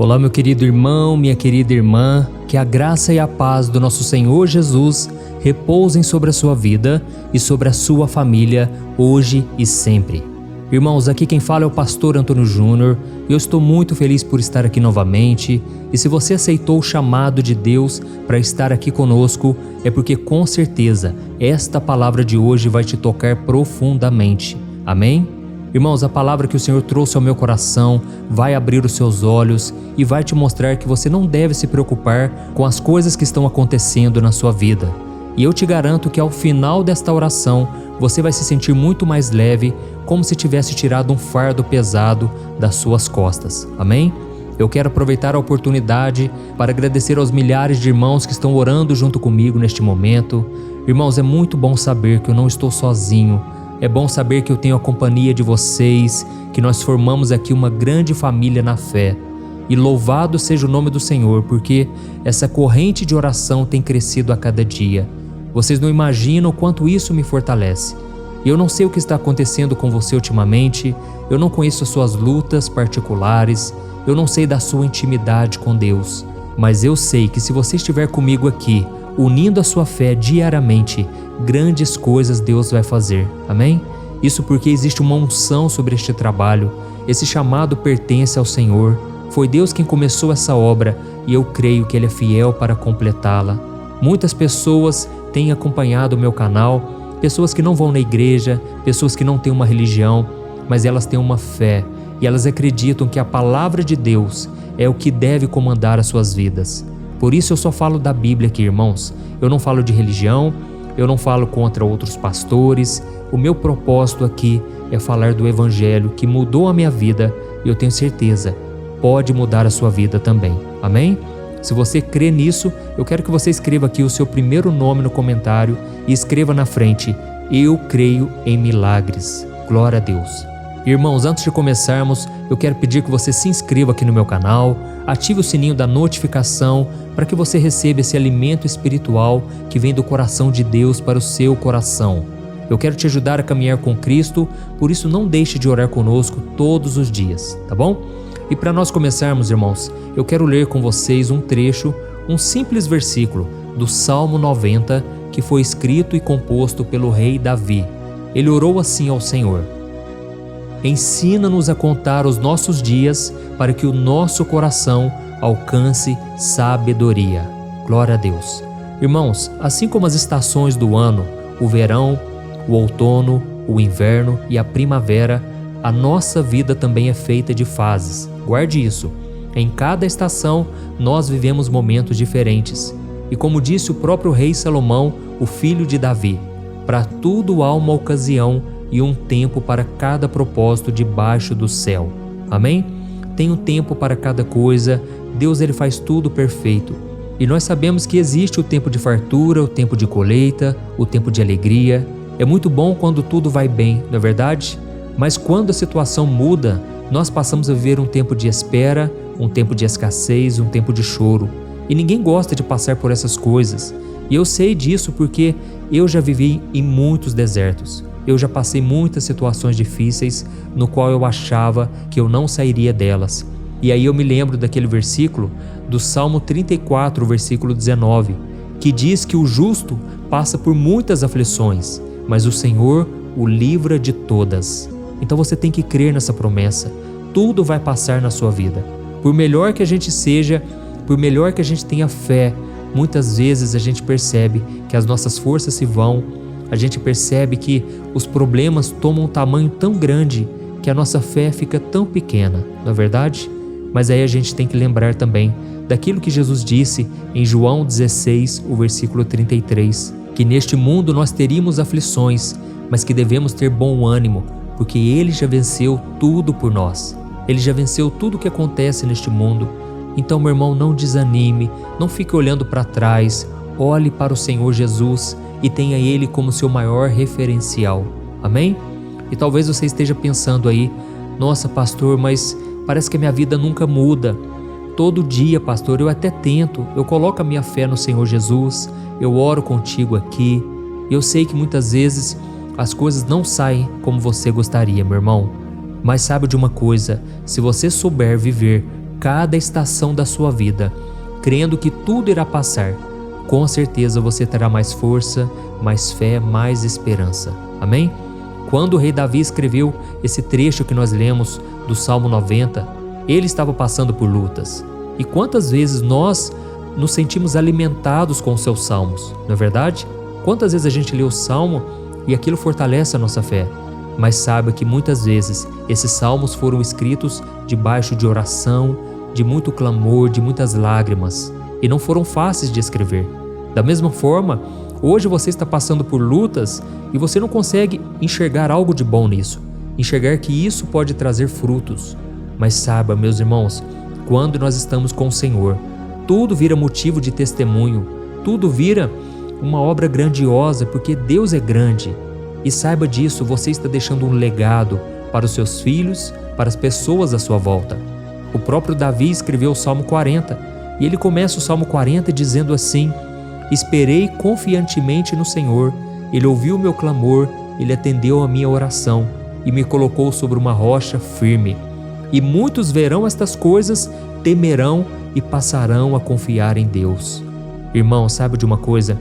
Olá, meu querido irmão, minha querida irmã, que a graça e a paz do nosso Senhor Jesus repousem sobre a sua vida e sobre a sua família, hoje e sempre. Irmãos, aqui quem fala é o pastor Antônio Júnior e eu estou muito feliz por estar aqui novamente. E se você aceitou o chamado de Deus para estar aqui conosco, é porque com certeza esta palavra de hoje vai te tocar profundamente. Amém? Irmãos, a palavra que o Senhor trouxe ao meu coração vai abrir os seus olhos e vai te mostrar que você não deve se preocupar com as coisas que estão acontecendo na sua vida. E eu te garanto que ao final desta oração, você vai se sentir muito mais leve, como se tivesse tirado um fardo pesado das suas costas. Amém? Eu quero aproveitar a oportunidade para agradecer aos milhares de irmãos que estão orando junto comigo neste momento. Irmãos, é muito bom saber que eu não estou sozinho. É bom saber que eu tenho a companhia de vocês, que nós formamos aqui uma grande família na fé. E louvado seja o nome do Senhor, porque essa corrente de oração tem crescido a cada dia. Vocês não imaginam o quanto isso me fortalece. Eu não sei o que está acontecendo com você ultimamente, eu não conheço as suas lutas particulares, eu não sei da sua intimidade com Deus, mas eu sei que se você estiver comigo aqui, unindo a sua fé diariamente, grandes coisas Deus vai fazer. Amém? Isso porque existe uma unção sobre este trabalho. Esse chamado pertence ao Senhor. Foi Deus quem começou essa obra e eu creio que Ele é fiel para completá-la. Muitas pessoas têm acompanhado o meu canal, pessoas que não vão na igreja, pessoas que não têm uma religião, mas elas têm uma fé e elas acreditam que a palavra de Deus é o que deve comandar as suas vidas. Por isso eu só falo da Bíblia aqui, irmãos. Eu não falo de religião, eu não falo contra outros pastores. O meu propósito aqui é falar do Evangelho que mudou a minha vida e eu tenho certeza, pode mudar a sua vida também. Amém? Se você crê nisso, eu quero que você escreva aqui o seu primeiro nome no comentário e escreva na frente: eu creio em milagres. Glória a Deus. Irmãos, antes de começarmos, eu quero pedir que você se inscreva aqui no meu canal, ative o sininho da notificação para que você receba esse alimento espiritual que vem do coração de Deus para o seu coração. Eu quero te ajudar a caminhar com Cristo, por isso não deixe de orar conosco todos os dias, tá bom? E para nós começarmos, irmãos, eu quero ler com vocês um trecho, um simples versículo do Salmo 90, que foi escrito e composto pelo rei Davi. Ele orou assim ao Senhor: ensina-nos a contar os nossos dias para que o nosso coração alcance sabedoria. Glória a Deus. Irmãos, assim como as estações do ano, o verão, o outono, o inverno e a primavera, a nossa vida também é feita de fases. Guarde isso. Em cada estação, nós vivemos momentos diferentes. E como disse o próprio rei Salomão, o filho de Davi, para tudo há uma ocasião e um tempo para cada propósito debaixo do céu. Amém? Tem um tempo para cada coisa. Deus, Ele faz tudo perfeito. E nós sabemos que existe o tempo de fartura, o tempo de colheita, o tempo de alegria. É muito bom quando tudo vai bem, não é verdade? Mas quando a situação muda, nós passamos a viver um tempo de espera, um tempo de escassez, um tempo de choro. E ninguém gosta de passar por essas coisas. E eu sei disso porque eu já vivi em muitos desertos. Eu já passei muitas situações difíceis no qual eu achava que eu não sairia delas. E aí eu me lembro daquele versículo do Salmo 34, versículo 19, que diz que o justo passa por muitas aflições, mas o Senhor o livra de todas. Então você tem que crer nessa promessa. Tudo vai passar na sua vida. Por melhor que a gente seja, por melhor que a gente tenha fé, muitas vezes a gente percebe que as nossas forças se vão. A gente percebe que os problemas tomam um tamanho tão grande que a nossa fé fica tão pequena, não é verdade? Mas aí a gente tem que lembrar também daquilo que Jesus disse em João 16, o versículo 33, que neste mundo nós teríamos aflições, mas que devemos ter bom ânimo, porque Ele já venceu tudo por nós. Ele já venceu tudo o que acontece neste mundo. Então, meu irmão, não desanime, não fique olhando para trás, olhe para o Senhor Jesus e tenha Ele como seu maior referencial. Amém? E talvez você esteja pensando aí: nossa, pastor, mas parece que a minha vida nunca muda. Todo dia, pastor, eu até tento, eu coloco a minha fé no Senhor Jesus, eu oro contigo aqui. Eu sei que muitas vezes as coisas não saem como você gostaria, meu irmão. Mas sabe de uma coisa, se você souber viver cada estação da sua vida, crendo que tudo irá passar, com certeza você terá mais força, mais fé, mais esperança. Amém? Quando o rei Davi escreveu esse trecho que nós lemos do Salmo 90, ele estava passando por lutas. E quantas vezes nós nos sentimos alimentados com os seus salmos, não é verdade? Quantas vezes a gente lê o salmo e aquilo fortalece a nossa fé? Mas saiba que muitas vezes esses salmos foram escritos debaixo de oração, de muito clamor, de muitas lágrimas, e não foram fáceis de escrever. Da mesma forma, hoje você está passando por lutas e você não consegue enxergar algo de bom nisso, enxergar que isso pode trazer frutos. Mas saiba, meus irmãos, quando nós estamos com o Senhor, tudo vira motivo de testemunho, tudo vira uma obra grandiosa, porque Deus é grande. E saiba disso, você está deixando um legado para os seus filhos, para as pessoas à sua volta. O próprio Davi escreveu o Salmo 40, e ele começa o Salmo 40 dizendo assim: esperei confiantemente no Senhor, Ele ouviu o meu clamor, Ele atendeu a minha oração e me colocou sobre uma rocha firme. E muitos verão estas coisas, temerão e passarão a confiar em Deus. Irmão, sabe de uma coisa?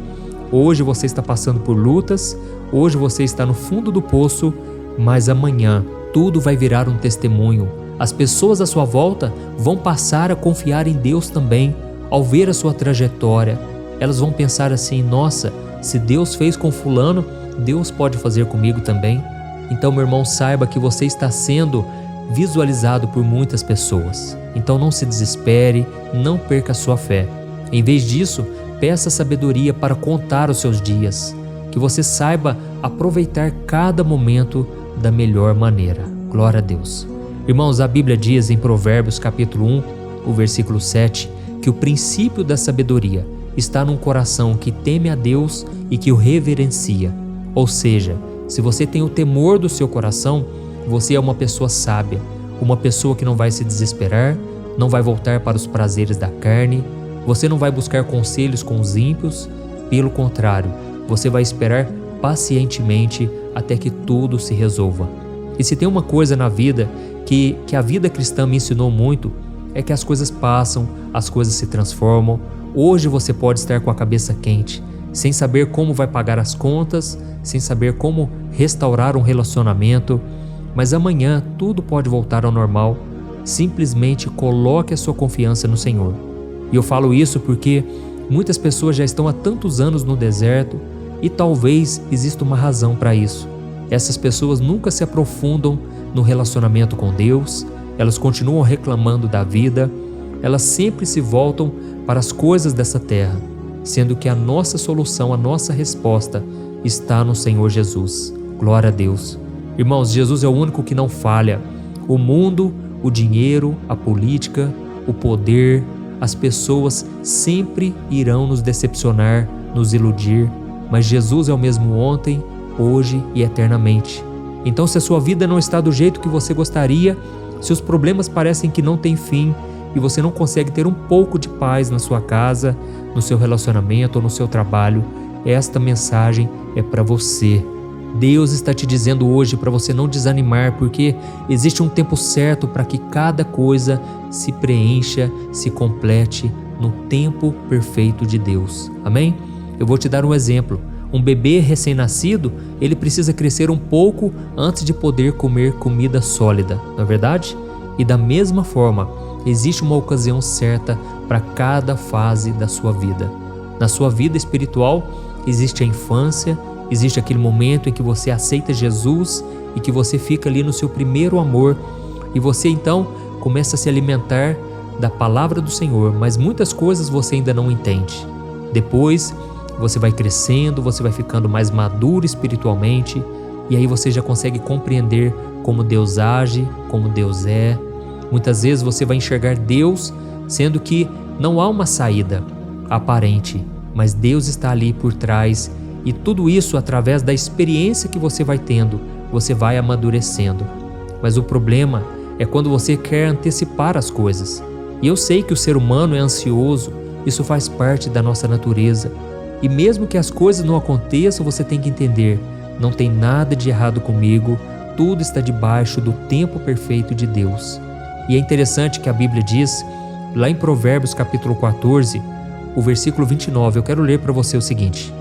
Hoje você está passando por lutas, hoje você está no fundo do poço, mas amanhã tudo vai virar um testemunho. As pessoas à sua volta vão passar a confiar em Deus também. Ao ver a sua trajetória, elas vão pensar assim: nossa, se Deus fez com fulano, Deus pode fazer comigo também. Então, meu irmão, saiba que você está sendo visualizado por muitas pessoas. Então não se desespere, não perca a sua fé. Em vez disso, peça sabedoria para contar os seus dias, que você saiba aproveitar cada momento da melhor maneira. Glória a Deus. Irmãos, a Bíblia diz em Provérbios capítulo 1, o versículo 7, que o princípio da sabedoria está num coração que teme a Deus e que o reverencia. Ou seja, se você tem o temor do seu coração, você é uma pessoa sábia, uma pessoa que não vai se desesperar, não vai voltar para os prazeres da carne, você não vai buscar conselhos com os ímpios, pelo contrário, você vai esperar pacientemente até que tudo se resolva. E se tem uma coisa na vida que a vida cristã me ensinou muito, é que as coisas passam, as coisas se transformam. Hoje você pode estar com a cabeça quente, sem saber como vai pagar as contas, sem saber como restaurar um relacionamento, mas amanhã tudo pode voltar ao normal. Simplesmente coloque a sua confiança no Senhor. E eu falo isso porque muitas pessoas já estão há tantos anos no deserto e talvez exista uma razão para isso. Essas pessoas nunca se aprofundam no relacionamento com Deus, elas continuam reclamando da vida, elas sempre se voltam para as coisas dessa terra, sendo que a nossa solução, a nossa resposta está no Senhor Jesus. Glória a Deus. Irmãos, Jesus é o único que não falha. O mundo, o dinheiro, a política, o poder, as pessoas sempre irão nos decepcionar, nos iludir, mas Jesus é o mesmo ontem, hoje e eternamente. Então, se a sua vida não está do jeito que você gostaria, se os problemas parecem que não têm fim e você não consegue ter um pouco de paz na sua casa, no seu relacionamento ou no seu trabalho, esta mensagem é para você. Deus está te dizendo hoje para você não desanimar, porque existe um tempo certo para que cada coisa se preencha, se complete no tempo perfeito de Deus. Amém? Eu vou te dar um exemplo. Um bebê recém-nascido, ele precisa crescer um pouco antes de poder comer comida sólida, não é verdade? E da mesma forma, existe uma ocasião certa para cada fase da sua vida. Na sua vida espiritual, existe a infância, existe aquele momento em que você aceita Jesus e que você fica ali no seu primeiro amor e você então começa a se alimentar da palavra do Senhor, mas muitas coisas você ainda não entende. Depois, você vai crescendo, você vai ficando mais maduro espiritualmente e aí você já consegue compreender como Deus age, como Deus é. Muitas vezes você vai enxergar Deus, sendo que não há uma saída aparente, mas Deus está ali por trás e tudo isso através da experiência que você vai tendo, você vai amadurecendo. Mas o problema é quando você quer antecipar as coisas. E eu sei que o ser humano é ansioso, isso faz parte da nossa natureza. E mesmo que as coisas não aconteçam, você tem que entender, não tem nada de errado comigo, tudo está debaixo do tempo perfeito de Deus. E é interessante que a Bíblia diz, lá em Provérbios capítulo 14, o versículo 29, eu quero ler para você o seguinte: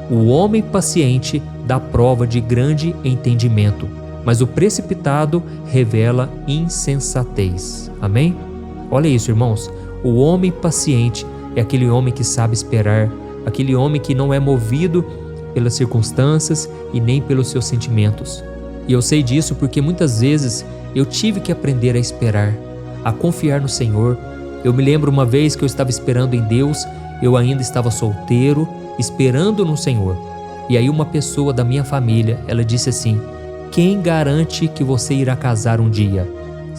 o homem paciente dá prova de grande entendimento, mas o precipitado revela insensatez. Amém? Olha isso, irmãos. O homem paciente é aquele homem que sabe esperar, aquele homem que não é movido pelas circunstâncias e nem pelos seus sentimentos. E eu sei disso porque muitas vezes eu tive que aprender a esperar, a confiar no Senhor. Eu me lembro uma vez que eu estava esperando em Deus, eu ainda estava solteiro, esperando no Senhor. E aí uma pessoa da minha família, ela disse assim: quem garante que você irá casar um dia?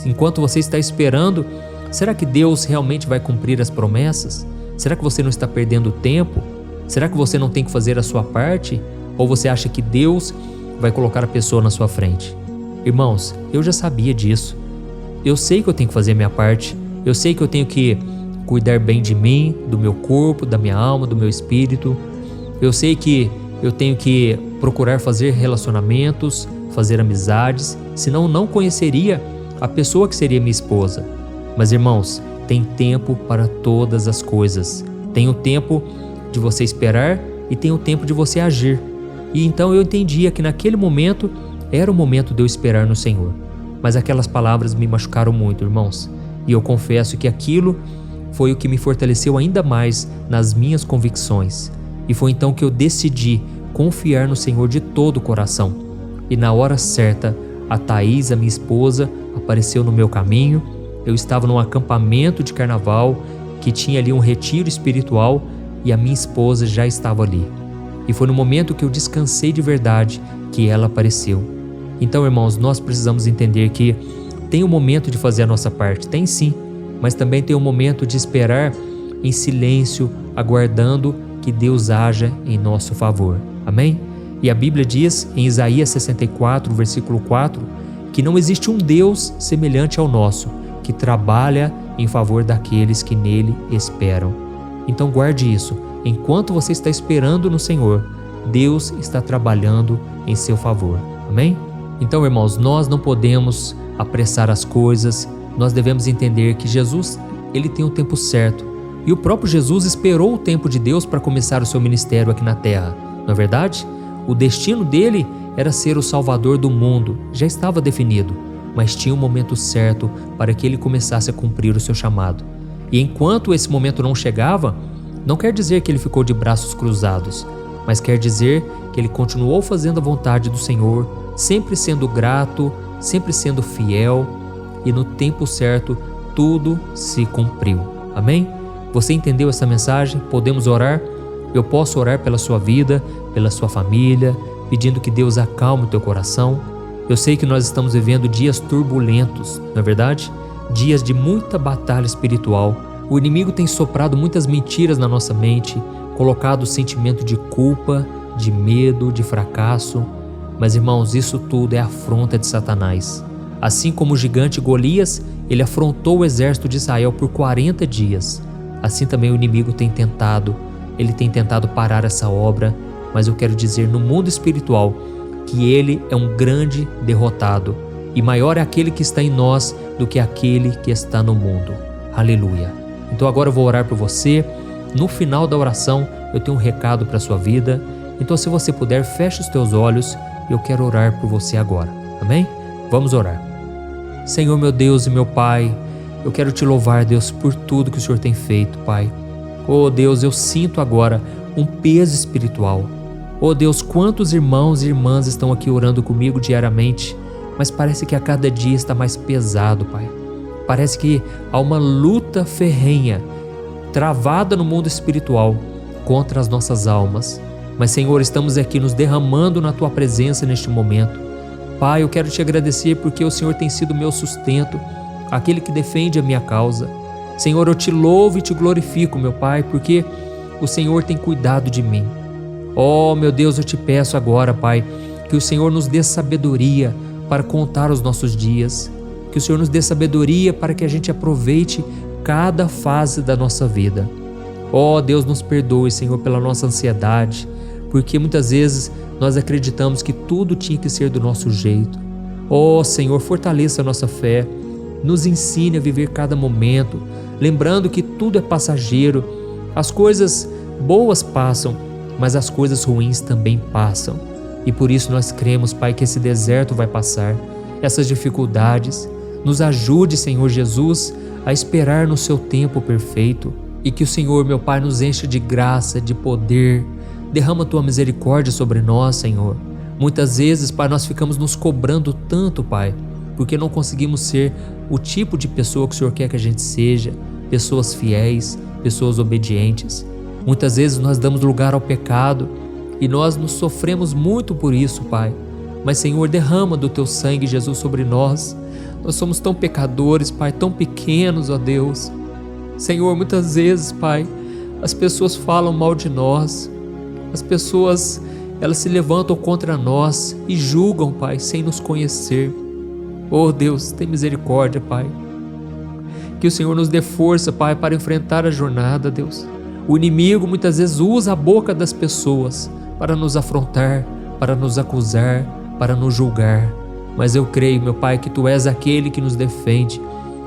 Enquanto você está esperando, será que Deus realmente vai cumprir as promessas? Será que você não está perdendo tempo? Será que você não tem que fazer a sua parte? Ou você acha que Deus vai colocar a pessoa na sua frente? Irmãos, eu já sabia disso. Eu sei que eu tenho que fazer a minha parte. Eu sei que eu tenho que cuidar bem de mim, do meu corpo, da minha alma, do meu espírito. Eu sei que eu tenho que procurar fazer relacionamentos, fazer amizades, senão não conheceria a pessoa que seria minha esposa. Mas, irmãos, tem tempo para todas as coisas. Tem o tempo de você esperar e tem o tempo de você agir. E então eu entendia que naquele momento era o momento de eu esperar no Senhor. Mas aquelas palavras me machucaram muito, irmãos. E eu confesso que aquilo foi o que me fortaleceu ainda mais nas minhas convicções. E foi então que eu decidi confiar no Senhor de todo o coração. E na hora certa, a Thaís, a minha esposa, apareceu no meu caminho. Eu estava num acampamento de carnaval que tinha ali um retiro espiritual e a minha esposa já estava ali. E foi no momento que eu descansei de verdade que ela apareceu. Então, irmãos, nós precisamos entender que tem um momento de fazer a nossa parte, tem sim, mas também tem um momento de esperar em silêncio, aguardando que Deus haja em nosso favor. Amém? E a Bíblia diz em Isaías 64, versículo 4, que não existe um Deus semelhante ao nosso, que trabalha em favor daqueles que nele esperam. Então guarde isso. Enquanto você está esperando no Senhor, Deus está trabalhando em seu favor. Amém? Então, irmãos, nós não podemos apressar as coisas. Nós devemos entender que Jesus, ele tem o tempo certo. E o próprio Jesus esperou o tempo de Deus para começar o seu ministério aqui na terra. Não é verdade? O destino dele era ser o Salvador do mundo. Já estava definido, mas tinha um momento certo para que ele começasse a cumprir o seu chamado. E enquanto esse momento não chegava, não quer dizer que ele ficou de braços cruzados, mas quer dizer que ele continuou fazendo a vontade do Senhor, sempre sendo grato, sempre sendo fiel, e no tempo certo tudo se cumpriu. Amém? Você entendeu essa mensagem? Podemos orar? Eu posso orar pela sua vida, pela sua família, pedindo que Deus acalme o teu coração. Eu sei que nós estamos vivendo dias turbulentos, não é verdade? Dias de muita batalha espiritual. O inimigo tem soprado muitas mentiras na nossa mente, colocado o sentimento de culpa, de medo, de fracasso. Mas, irmãos, isso tudo é afronta de Satanás. Assim como o gigante Golias, ele afrontou o exército de Israel por 40 dias. Assim também o inimigo tem tentado. Ele tem tentado parar essa obra, mas eu quero dizer no mundo espiritual que ele é um grande derrotado. E maior é aquele que está em nós do que aquele que está no mundo. Aleluia. Então agora eu vou orar por você. No final da oração eu tenho um recado para a sua vida. Então se você puder, feche os teus olhos. Eu quero orar por você agora. Amém? Vamos orar. Senhor meu Deus e meu Pai, eu quero te louvar, Deus, por tudo que o Senhor tem feito, Pai. Oh Deus, eu sinto agora um peso espiritual. Oh Deus, quantos irmãos e irmãs estão aqui orando comigo diariamente, mas parece que a cada dia está mais pesado, Pai. Parece que há uma luta ferrenha, travada no mundo espiritual, contra as nossas almas. Mas, Senhor, estamos aqui nos derramando na Tua presença neste momento. Pai, eu quero Te agradecer porque o Senhor tem sido meu sustento, aquele que defende a minha causa. Senhor, eu Te louvo e Te glorifico, meu Pai, porque o Senhor tem cuidado de mim. Oh, meu Deus, eu Te peço agora, Pai, que o Senhor nos dê sabedoria para contar os nossos dias, que o Senhor nos dê sabedoria para que a gente aproveite cada fase da nossa vida. Oh, Deus, nos perdoe, Senhor, pela nossa ansiedade, porque muitas vezes nós acreditamos que tudo tinha que ser do nosso jeito. Oh, Senhor, fortaleça a nossa fé, Nos ensine a viver cada momento, lembrando que tudo é passageiro. As coisas boas passam, mas as coisas ruins também passam. E por isso nós cremos, Pai, que esse deserto vai passar, essas dificuldades. Nos ajude, Senhor Jesus, a esperar no seu tempo perfeito. E que o Senhor, meu Pai, nos encha de graça, de poder. Derrama tua misericórdia sobre nós, Senhor. Muitas vezes, Pai, nós ficamos nos cobrando tanto, Pai, porque não conseguimos ser o tipo de pessoa que o Senhor quer que a gente seja, pessoas fiéis, pessoas obedientes. Muitas vezes nós damos lugar ao pecado e nós nos sofremos muito por isso, Pai. Mas, Senhor, derrama do teu sangue, Jesus, sobre nós. Nós somos tão pecadores, Pai, tão pequenos, ó Deus. Senhor, muitas vezes, Pai, as pessoas falam mal de nós. As pessoas, elas se levantam contra nós e julgam, Pai, sem nos conhecer. Oh Deus, tem misericórdia, Pai. Que o Senhor nos dê força, Pai, para enfrentar a jornada, Deus. O inimigo muitas vezes usa a boca das pessoas para nos afrontar, para nos acusar, para nos julgar. Mas eu creio, meu Pai, que Tu és aquele que nos defende,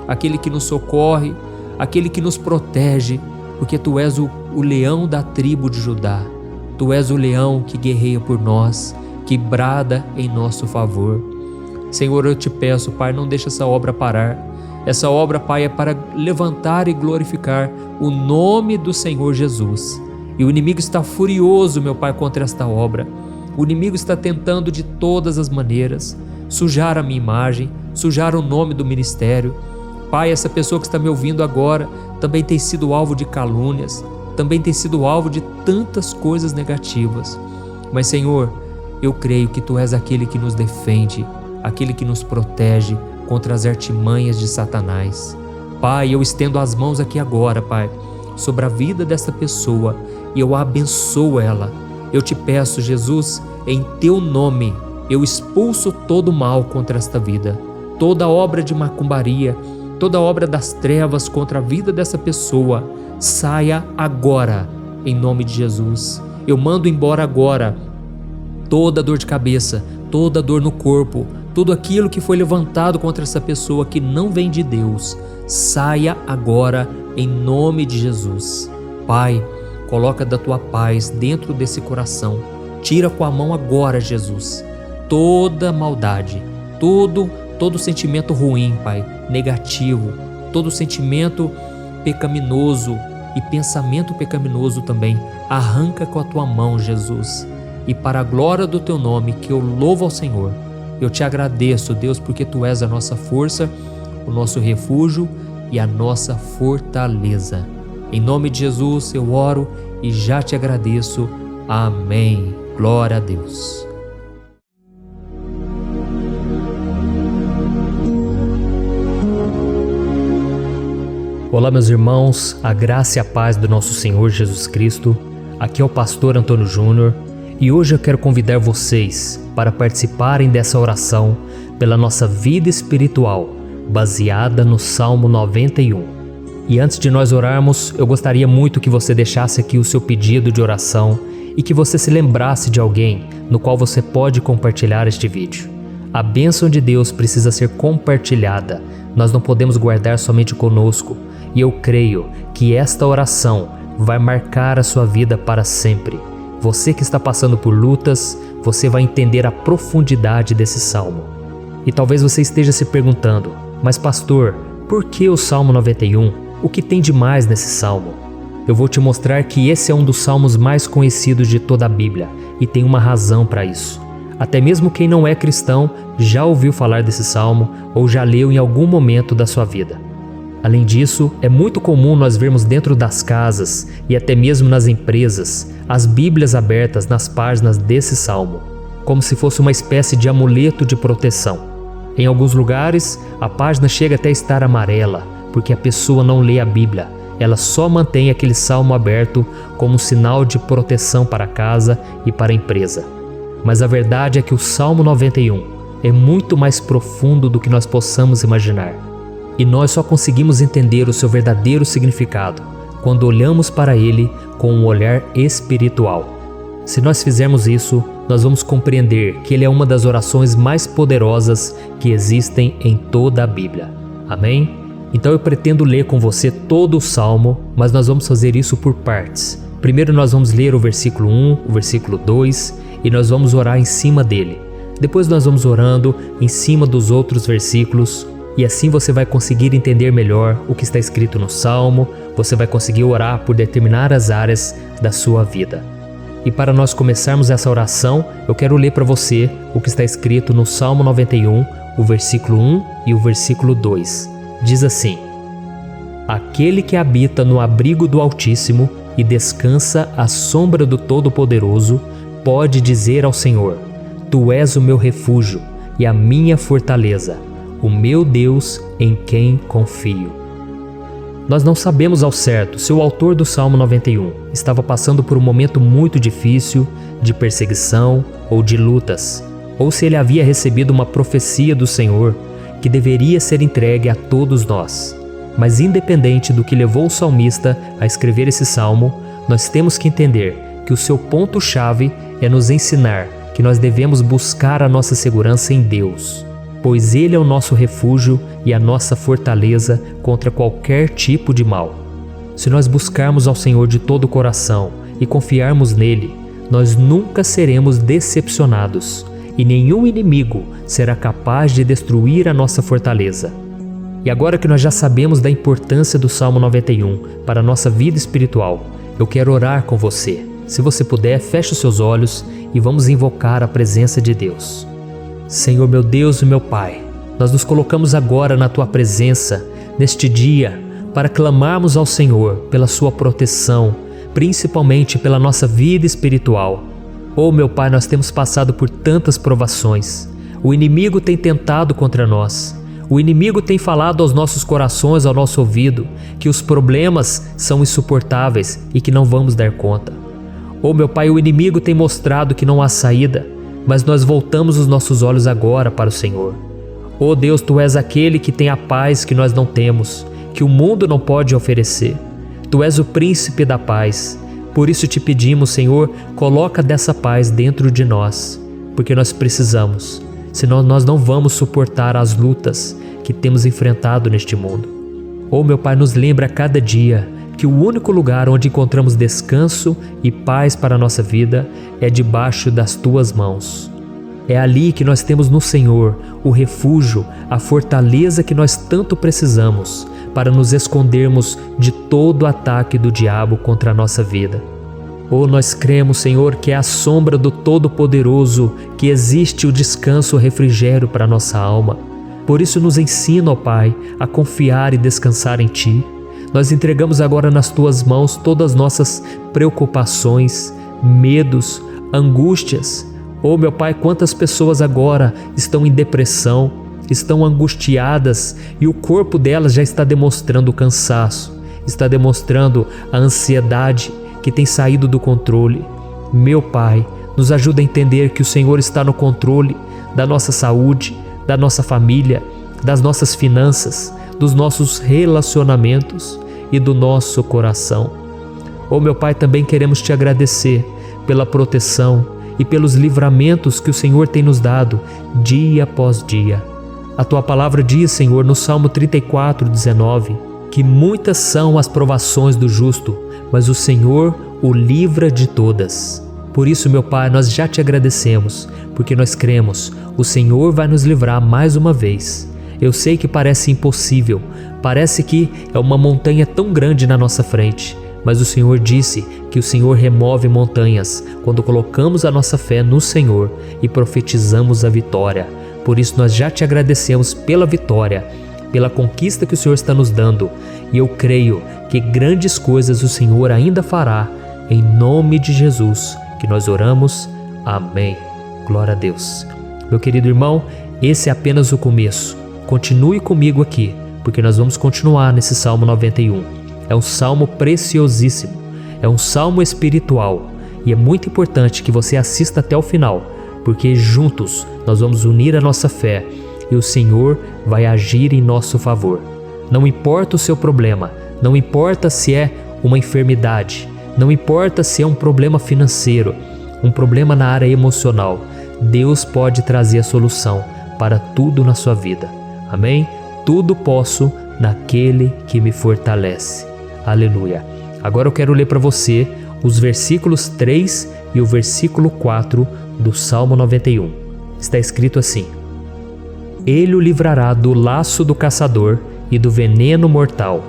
aquele que nos socorre, aquele que nos protege, porque Tu és o leão da tribo de Judá. Tu és o leão que guerreia por nós, que brada em nosso favor. Senhor, eu te peço, Pai, não deixa essa obra parar. Essa obra, Pai, é para levantar e glorificar o nome do Senhor Jesus. E o inimigo está furioso, meu Pai, contra esta obra. O inimigo está tentando de todas as maneiras sujar a minha imagem, sujar o nome do ministério. Pai, essa pessoa que está me ouvindo agora também tem sido alvo de calúnias, também tem sido alvo de tantas coisas negativas. Mas, Senhor, eu creio que Tu és aquele que nos defende, aquele que nos protege contra as artimanhas de Satanás. Pai, eu estendo as mãos aqui agora, Pai, sobre a vida dessa pessoa e eu abençoo ela. Eu te peço, Jesus, em Teu nome, eu expulso todo o mal contra esta vida, toda obra de macumbaria, toda obra das trevas contra a vida dessa pessoa, saia agora, em nome de Jesus. Eu mando embora agora toda dor de cabeça, toda dor no corpo, tudo aquilo que foi levantado contra essa pessoa que não vem de Deus, saia agora em nome de Jesus. Pai, coloca da Tua paz dentro desse coração. Tira com a mão agora, Jesus, toda maldade, todo sentimento ruim, Pai, negativo, todo sentimento pecaminoso e pensamento pecaminoso também. Arranca com a Tua mão, Jesus. E para a glória do Teu nome, que eu louvo ao Senhor, eu te agradeço, Deus, porque Tu és a nossa força, o nosso refúgio e a nossa fortaleza. Em nome de Jesus eu oro e já te agradeço. Amém. Glória a Deus. Olá, meus irmãos, a graça e a paz do nosso Senhor Jesus Cristo. Aqui é o pastor Antônio Júnior. E hoje eu quero convidar vocês para participarem dessa oração pela nossa vida espiritual, baseada no Salmo 91. E antes de nós orarmos, eu gostaria muito que você deixasse aqui o seu pedido de oração e que você se lembrasse de alguém no qual você pode compartilhar este vídeo. A bênção de Deus precisa ser compartilhada, nós não podemos guardar somente conosco, e eu creio que esta oração vai marcar a sua vida para sempre. Você que está passando por lutas, você vai entender a profundidade desse salmo. E talvez você esteja se perguntando, mas pastor, por que o Salmo 91? O que tem de mais nesse salmo? Eu vou te mostrar que esse é um dos salmos mais conhecidos de toda a Bíblia e tem uma razão para isso. Até mesmo quem não é cristão já ouviu falar desse salmo ou já leu em algum momento da sua vida. Além disso, é muito comum nós vermos dentro das casas e até mesmo nas empresas as Bíblias abertas nas páginas desse salmo, como se fosse uma espécie de amuleto de proteção. Em alguns lugares, a página chega até a estar amarela, porque a pessoa não lê a Bíblia, ela só mantém aquele salmo aberto como um sinal de proteção para a casa e para a empresa. Mas a verdade é que o Salmo 91 é muito mais profundo do que nós possamos imaginar. E nós só conseguimos entender o seu verdadeiro significado quando olhamos para ele com um olhar espiritual. Se nós fizermos isso, nós vamos compreender que ele é uma das orações mais poderosas que existem em toda a Bíblia. Amém? Então eu pretendo ler com você todo o Salmo, mas nós vamos fazer isso por partes. Primeiro nós vamos ler o versículo 1, o versículo 2 e nós vamos orar em cima dele. Depois nós vamos orando em cima dos outros versículos e assim você vai conseguir entender melhor o que está escrito no Salmo, você vai conseguir orar por determinadas áreas da sua vida. E para nós começarmos essa oração, eu quero ler para você o que está escrito no Salmo 91, o versículo 1 e o versículo 2. Diz assim: Aquele que habita no abrigo do Altíssimo e descansa à sombra do Todo-Poderoso, pode dizer ao Senhor: Tu és o meu refúgio e a minha fortaleza, o meu Deus em quem confio. Nós não sabemos ao certo se o autor do Salmo 91 estava passando por um momento muito difícil, de perseguição ou de lutas, ou se ele havia recebido uma profecia do Senhor que deveria ser entregue a todos nós. Mas independente do que levou o salmista a escrever esse salmo, nós temos que entender que o seu ponto-chave é nos ensinar que nós devemos buscar a nossa segurança em Deus, pois Ele é o nosso refúgio e a nossa fortaleza contra qualquer tipo de mal. Se nós buscarmos ao Senhor de todo o coração e confiarmos nele, nós nunca seremos decepcionados e nenhum inimigo será capaz de destruir a nossa fortaleza. E agora que nós já sabemos da importância do Salmo 91 para a nossa vida espiritual, eu quero orar com você. Se você puder, feche os seus olhos e vamos invocar a presença de Deus. Senhor meu Deus e meu Pai, nós nos colocamos agora na Tua presença, neste dia, para clamarmos ao Senhor pela Sua proteção, principalmente pela nossa vida espiritual. Oh meu Pai, nós temos passado por tantas provações. O inimigo tem tentado contra nós. O inimigo tem falado aos nossos corações, ao nosso ouvido, que os problemas são insuportáveis e que não vamos dar conta. Oh meu Pai, o inimigo tem mostrado que não há saída, mas nós voltamos os nossos olhos agora para o Senhor. Oh Deus, Tu és aquele que tem a paz que nós não temos, que o mundo não pode oferecer. Tu és o príncipe da paz. Por isso te pedimos, Senhor, coloca dessa paz dentro de nós, porque nós precisamos, senão nós não vamos suportar as lutas que temos enfrentado neste mundo. Oh meu Pai, nos lembra a cada dia que o único lugar onde encontramos descanso e paz para a nossa vida é debaixo das Tuas mãos. É ali que nós temos no Senhor o refúgio, a fortaleza que nós tanto precisamos para nos escondermos de todo o ataque do diabo contra a nossa vida. Oh, nós cremos, Senhor, que é à sombra do Todo-Poderoso que existe o descanso, o refrigério para a nossa alma. Por isso nos ensina, ó Pai, a confiar e descansar em Ti. Nós entregamos agora nas Tuas mãos todas as nossas preocupações, medos, angústias. Oh meu Pai, quantas pessoas agora estão em depressão, estão angustiadas e o corpo delas já está demonstrando o cansaço, está demonstrando a ansiedade que tem saído do controle. Meu Pai, nos ajuda a entender que o Senhor está no controle da nossa saúde, da nossa família, das nossas finanças, dos nossos relacionamentos e do nosso coração. Oh meu Pai, também queremos Te agradecer pela proteção e pelos livramentos que o Senhor tem nos dado dia após dia. A Tua palavra diz, Senhor, no Salmo 34:19, que muitas são as provações do justo, mas o Senhor o livra de todas. Por isso, meu Pai, nós já Te agradecemos, porque nós cremos, o Senhor vai nos livrar mais uma vez. Eu sei que parece impossível, parece que é uma montanha tão grande na nossa frente, mas o Senhor disse que o Senhor remove montanhas quando colocamos a nossa fé no Senhor e profetizamos a vitória. Por isso nós já Te agradecemos pela vitória, pela conquista que o Senhor está nos dando, e eu creio que grandes coisas o Senhor ainda fará, em nome de Jesus, que nós oramos. Amém. Glória a Deus. Meu querido irmão, esse é apenas o começo. Continue comigo aqui, porque nós vamos continuar nesse Salmo 91. É um salmo preciosíssimo, é um salmo espiritual, e é muito importante que você assista até o final, porque juntos nós vamos unir a nossa fé e o Senhor vai agir em nosso favor. Não importa o seu problema, não importa se é uma enfermidade, não importa se é um problema financeiro, um problema na área emocional, Deus pode trazer a solução para tudo na sua vida. Amém? tudo posso naquele que me fortalece. Aleluia. Agora eu quero ler para você os versículos 3 e o versículo 4 do Salmo 91. Está escrito assim: Ele o livrará do laço do caçador e do veneno mortal.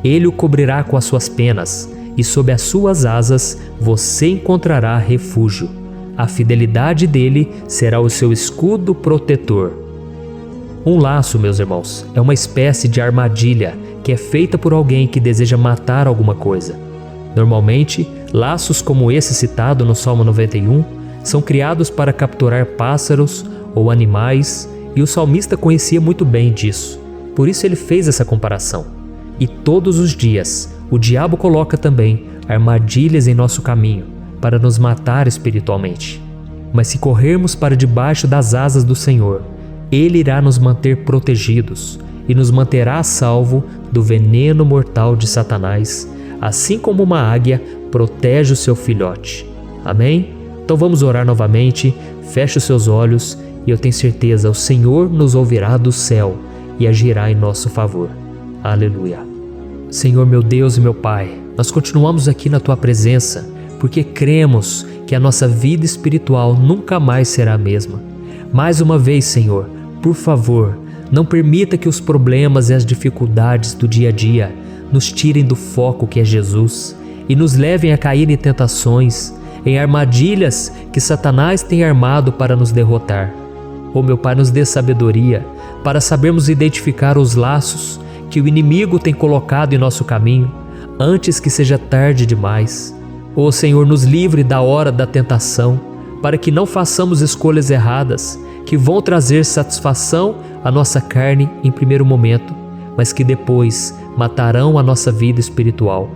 Ele o cobrirá com as suas penas, e sob as suas asas você encontrará refúgio. A fidelidade dele será o seu escudo protetor. Um laço, meus irmãos, é uma espécie de armadilha que é feita por alguém que deseja matar alguma coisa. Normalmente, laços como esse citado no Salmo 91 são criados para capturar pássaros ou animais, e o salmista conhecia muito bem disso. Por isso ele fez essa comparação. E todos os dias, o diabo coloca também armadilhas em nosso caminho para nos matar espiritualmente. Mas se corrermos para debaixo das asas do Senhor, Ele irá nos manter protegidos e nos manterá a salvo do veneno mortal de Satanás, assim como uma águia protege o seu filhote. Amém? Então vamos orar novamente, feche os seus olhos e eu tenho certeza, o Senhor nos ouvirá do céu e agirá em nosso favor. Aleluia. Senhor meu Deus e meu Pai, nós continuamos aqui na Tua presença porque cremos que a nossa vida espiritual nunca mais será a mesma. Mais uma vez, Senhor, por favor, não permita que os problemas e as dificuldades do dia a dia nos tirem do foco que é Jesus e nos levem a cair em tentações, em armadilhas que Satanás tem armado para nos derrotar. Oh meu Pai, nos dê sabedoria para sabermos identificar os laços que o inimigo tem colocado em nosso caminho antes que seja tarde demais. Oh Senhor, nos livre da hora da tentação, para que não façamos escolhas erradas que vão trazer satisfação à nossa carne em primeiro momento, mas que depois matarão a nossa vida espiritual.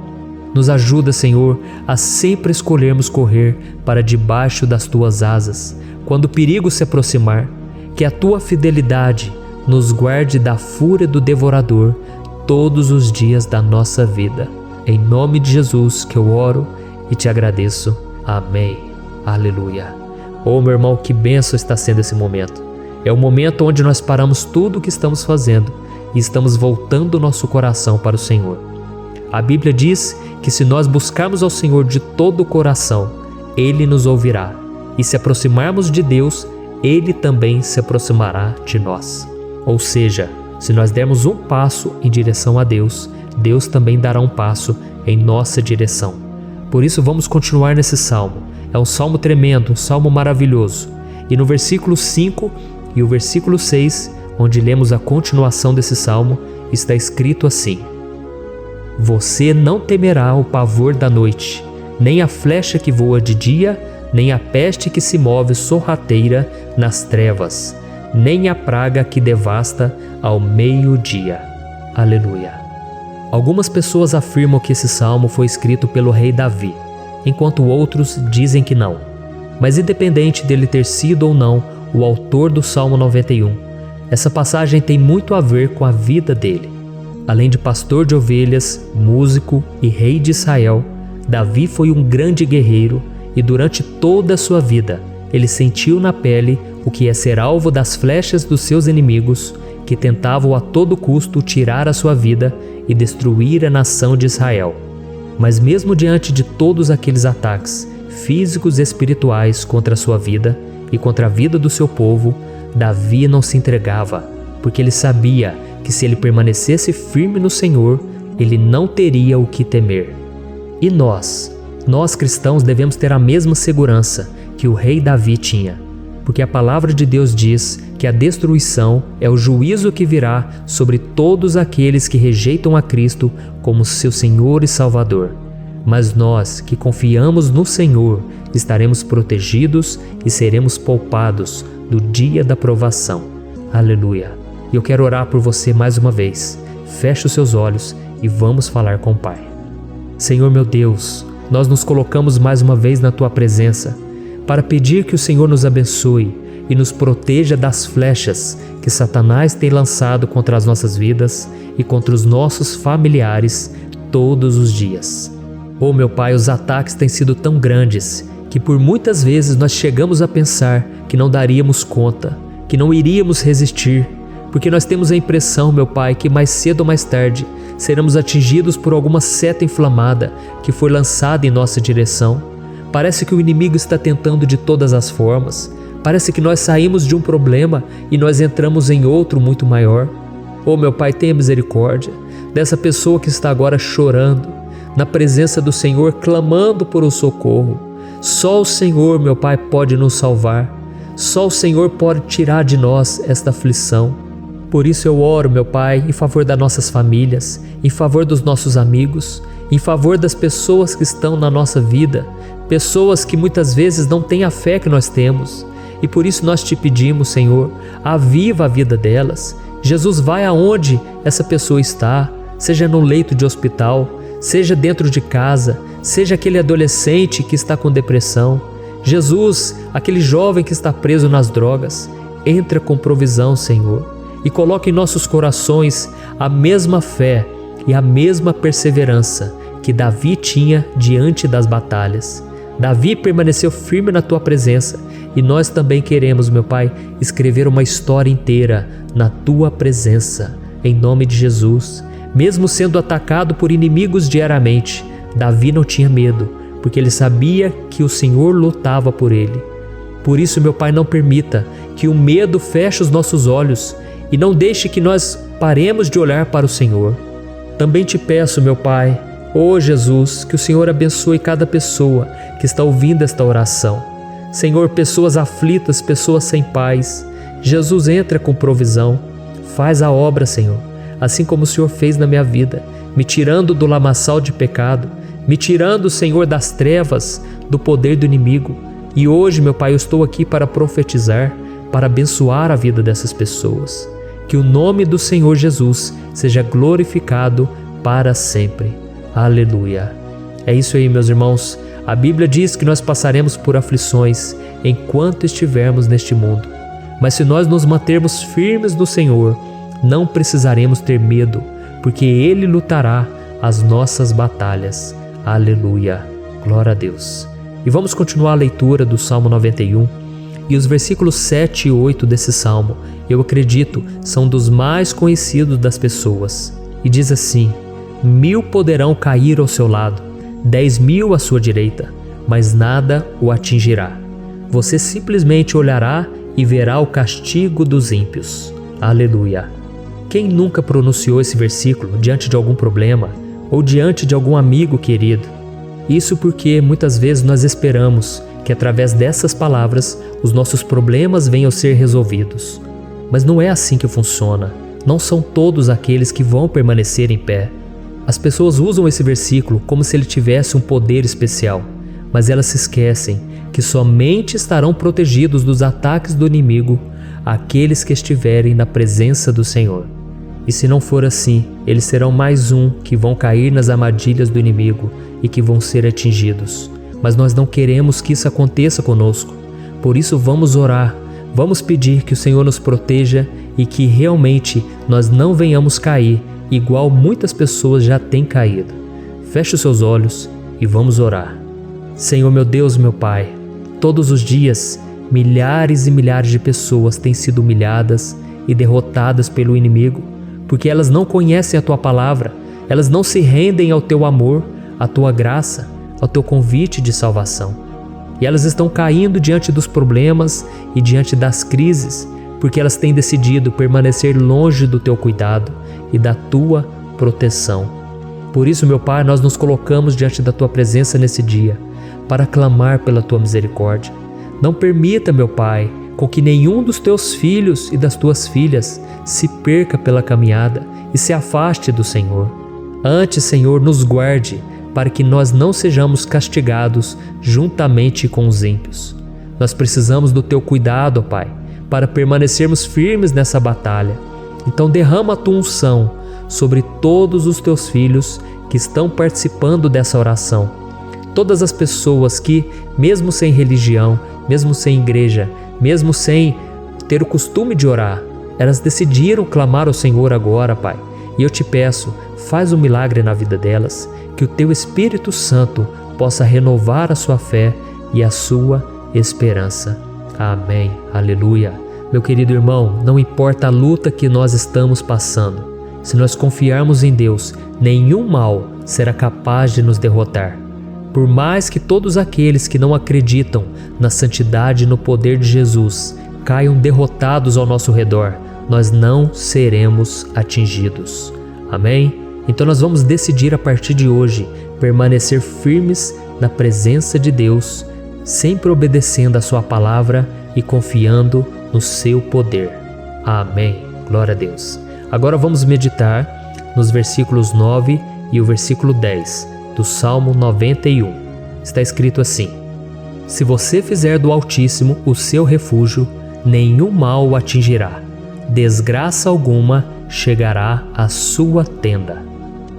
Nos ajuda, Senhor, a sempre escolhermos correr para debaixo das Tuas asas, quando o perigo se aproximar, que a Tua fidelidade nos guarde da fúria do devorador todos os dias da nossa vida. Em nome de Jesus que eu oro e te agradeço. Amém. Aleluia. Oh, meu irmão, que bênção está sendo esse momento. É o momento onde nós paramos tudo o que estamos fazendo e estamos voltando o nosso coração para o Senhor. A Bíblia diz que se nós buscarmos ao Senhor de todo o coração, Ele nos ouvirá. E se aproximarmos de Deus, Ele também se aproximará de nós. Ou seja, se nós dermos um passo em direção a Deus, Deus também dará um passo em nossa direção. Por isso vamos continuar nesse salmo. É um salmo tremendo, um salmo maravilhoso. E no versículo 5 e o versículo 6, onde lemos a continuação desse salmo, está escrito assim: Você não temerá o pavor da noite, nem a flecha que voa de dia, nem a peste que se move sorrateira nas trevas, nem a praga que devasta ao meio-dia. Aleluia. Algumas pessoas afirmam que esse salmo foi escrito pelo rei Davi, enquanto outros dizem que não. Mas independente dele ter sido ou não o autor do Salmo 91, essa passagem tem muito a ver com a vida dele. Além de pastor de ovelhas, músico e rei de Israel, Davi foi um grande guerreiro e durante toda a sua vida ele sentiu na pele o que é ser alvo das flechas dos seus inimigos que tentavam a todo custo tirar a sua vida e destruir a nação de Israel. Mas mesmo diante de todos aqueles ataques físicos e espirituais contra a sua vida e contra a vida do seu povo, Davi não se entregava, porque ele sabia que se ele permanecesse firme no Senhor, ele não teria o que temer. E nós cristãos devemos ter a mesma segurança que o rei Davi tinha, porque a palavra de Deus diz que a destruição é o juízo que virá sobre todos aqueles que rejeitam a Cristo como seu Senhor e Salvador. Mas nós que confiamos no Senhor estaremos protegidos e seremos poupados do dia da provação. Aleluia. E eu quero orar por você mais uma vez. Feche os seus olhos e vamos falar com o Pai. Senhor meu Deus, nós nos colocamos mais uma vez na Tua presença para pedir que o Senhor nos abençoe e nos proteja das flechas que Satanás tem lançado contra as nossas vidas e contra os nossos familiares todos os dias. Oh meu Pai, os ataques têm sido tão grandes que por muitas vezes nós chegamos a pensar que não daríamos conta, que não iríamos resistir, porque nós temos a impressão, meu Pai, que mais cedo ou mais tarde seremos atingidos por alguma seta inflamada que foi lançada em nossa direção. Parece que o inimigo está tentando de todas as formas. Parece que nós saímos de um problema e nós entramos em outro muito maior. Oh, meu Pai, tenha misericórdia dessa pessoa que está agora chorando, na presença do Senhor, clamando por um socorro. Só o Senhor, meu Pai, pode nos salvar. Só o Senhor pode tirar de nós esta aflição. Por isso eu oro, meu Pai, em favor das nossas famílias, em favor dos nossos amigos, em favor das pessoas que estão na nossa vida, pessoas que muitas vezes não têm a fé que nós temos. E por isso nós te pedimos, Senhor, aviva a vida delas. Jesus, vai aonde essa pessoa está, seja no leito de hospital, seja dentro de casa, seja aquele adolescente que está com depressão. Jesus, aquele jovem que está preso nas drogas, entra com provisão, Senhor, e coloca em nossos corações a mesma fé e a mesma perseverança que Davi tinha diante das batalhas. Davi permaneceu firme na tua presença e nós também queremos, meu Pai, escrever uma história inteira na tua presença, em nome de Jesus. Mesmo sendo atacado por inimigos diariamente, Davi não tinha medo, porque ele sabia que o Senhor lutava por ele. Por isso, meu Pai, não permita que o medo feche os nossos olhos e não deixe que nós paremos de olhar para o Senhor. Também te peço, meu Pai, ó Jesus, que o Senhor abençoe cada pessoa que está ouvindo esta oração. Senhor, pessoas aflitas, pessoas sem paz. Jesus, entra com provisão. Faz a obra, Senhor, assim como o Senhor fez na minha vida, me tirando do lamaçal de pecado, me tirando, Senhor, das trevas, do poder do inimigo. E hoje, meu Pai, eu estou aqui para profetizar, para abençoar a vida dessas pessoas. Que o nome do Senhor Jesus seja glorificado para sempre. Aleluia. É isso aí, meus irmãos. A Bíblia diz que nós passaremos por aflições enquanto estivermos neste mundo. Mas se nós nos mantermos firmes no Senhor, não precisaremos ter medo, porque Ele lutará as nossas batalhas. Aleluia. Glória a Deus. E vamos continuar a leitura do Salmo 91. E os versículos 7 e 8 desse salmo, eu acredito, são dos mais conhecidos das pessoas. E diz assim: 1000 poderão cair ao seu lado, 10.000 à sua direita, mas nada o atingirá. Você simplesmente olhará e verá o castigo dos ímpios. Aleluia. Quem nunca pronunciou esse versículo diante de algum problema ou diante de algum amigo querido? Isso porque muitas vezes nós esperamos que através dessas palavras os nossos problemas venham a ser resolvidos. Mas não é assim que funciona. Não são todos aqueles que vão permanecer em pé. As pessoas usam esse versículo como se ele tivesse um poder especial, mas elas se esquecem que somente estarão protegidos dos ataques do inimigo aqueles que estiverem na presença do Senhor. E se não for assim, eles serão mais um que vão cair nas armadilhas do inimigo e que vão ser atingidos. Mas nós não queremos que isso aconteça conosco. Por isso vamos orar, vamos pedir que o Senhor nos proteja e que realmente nós não venhamos cair igual muitas pessoas já têm caído. Feche os seus olhos e vamos orar. Senhor, meu Deus, meu Pai, todos os dias milhares e milhares de pessoas têm sido humilhadas e derrotadas pelo inimigo, porque elas não conhecem a Tua palavra, elas não se rendem ao Teu amor, à Tua graça, ao Teu convite de salvação. E elas estão caindo diante dos problemas e diante das crises, porque elas têm decidido permanecer longe do Teu cuidado e da Tua proteção. Por isso, meu Pai, nós nos colocamos diante da Tua presença nesse dia, para clamar pela Tua misericórdia. Não permita, meu Pai, com que nenhum dos Teus filhos e das Tuas filhas se perca pela caminhada e se afaste do Senhor. Antes, Senhor, nos guarde, para que nós não sejamos castigados juntamente com os ímpios. Nós precisamos do Teu cuidado, ó Pai, para permanecermos firmes nessa batalha. Então derrama a Tua unção sobre todos os Teus filhos que estão participando dessa oração. Todas as pessoas que, mesmo sem religião, mesmo sem igreja, mesmo sem ter o costume de orar, elas decidiram clamar ao Senhor agora, Pai. E eu te peço, faz um milagre na vida delas, que o Teu Espírito Santo possa renovar a sua fé e a sua esperança. Amém. Aleluia. Meu querido irmão, não importa a luta que nós estamos passando, se nós confiarmos em Deus, nenhum mal será capaz de nos derrotar. Por mais que todos aqueles que não acreditam na santidade e no poder de Jesus caiam derrotados ao nosso redor, nós não seremos atingidos. Amém? Então nós vamos decidir a partir de hoje permanecer firmes na presença de Deus, sempre obedecendo a sua palavra e confiando no seu poder. Amém. Glória a Deus. Agora vamos meditar nos versículos 9 e o versículo 10 do Salmo 91. Está escrito assim: Se você fizer do Altíssimo o seu refúgio, nenhum mal o atingirá, desgraça alguma chegará à sua tenda.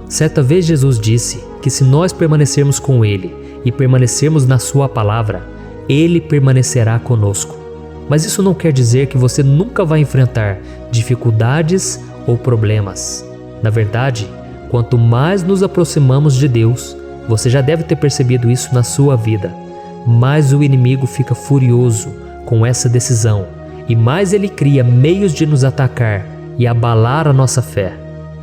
Certa vez Jesus disse que se nós permanecermos com Ele e permanecermos na sua palavra, Ele permanecerá conosco. Mas isso não quer dizer que você nunca vai enfrentar dificuldades ou problemas. Na verdade, quanto mais nos aproximamos de Deus, você já deve ter percebido isso na sua vida, mais o inimigo fica furioso com essa decisão e mais ele cria meios de nos atacar e abalar a nossa fé.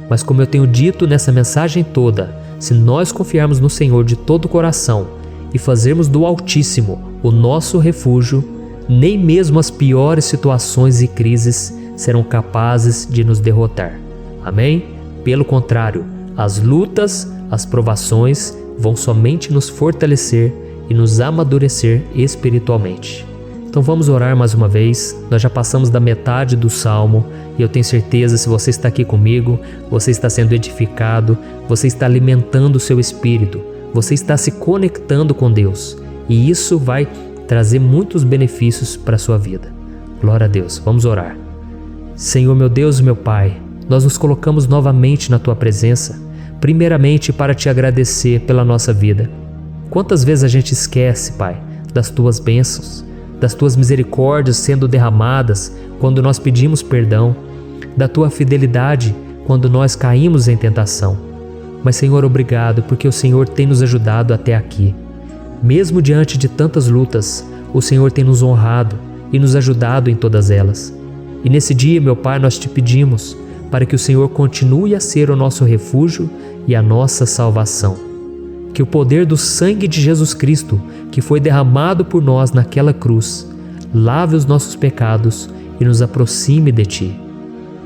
Mas como eu tenho dito nessa mensagem toda, se nós confiarmos no Senhor de todo o coração e fazermos do Altíssimo o nosso refúgio, nem mesmo as piores situações e crises serão capazes de nos derrotar. Amém? Pelo contrário, as lutas, as provações vão somente nos fortalecer e nos amadurecer espiritualmente. Então vamos orar mais uma vez. Nós já passamos da metade do Salmo e eu tenho certeza, se você está aqui comigo, você está sendo edificado, você está alimentando o seu espírito, você está se conectando com Deus e isso vai trazer muitos benefícios para a sua vida. Glória a Deus. Vamos orar. Senhor, meu Deus e meu Pai, nós nos colocamos novamente na Tua presença, primeiramente para Te agradecer pela nossa vida. Quantas vezes a gente esquece, Pai, das Tuas bênçãos, das Tuas misericórdias sendo derramadas quando nós pedimos perdão, da Tua fidelidade quando nós caímos em tentação. Mas, Senhor, obrigado, porque o Senhor tem nos ajudado até aqui. Mesmo diante de tantas lutas, o Senhor tem nos honrado e nos ajudado em todas elas. E nesse dia, meu Pai, nós Te pedimos para que o Senhor continue a ser o nosso refúgio e a nossa salvação. Que o poder do sangue de Jesus Cristo, que foi derramado por nós naquela cruz, lave os nossos pecados e nos aproxime de Ti.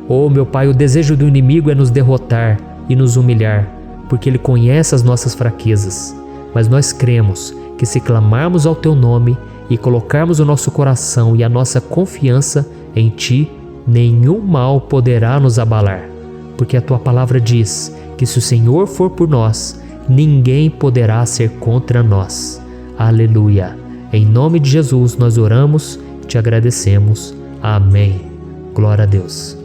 Oh, meu Pai, o desejo do inimigo é nos derrotar e nos humilhar, porque ele conhece as nossas fraquezas. Mas nós cremos que se clamarmos ao Teu nome e colocarmos o nosso coração e a nossa confiança em Ti, nenhum mal poderá nos abalar, porque a Tua palavra diz que se o Senhor for por nós, ninguém poderá ser contra nós. Aleluia! Em nome de Jesus nós oramos, Te agradecemos. Amém. Glória a Deus.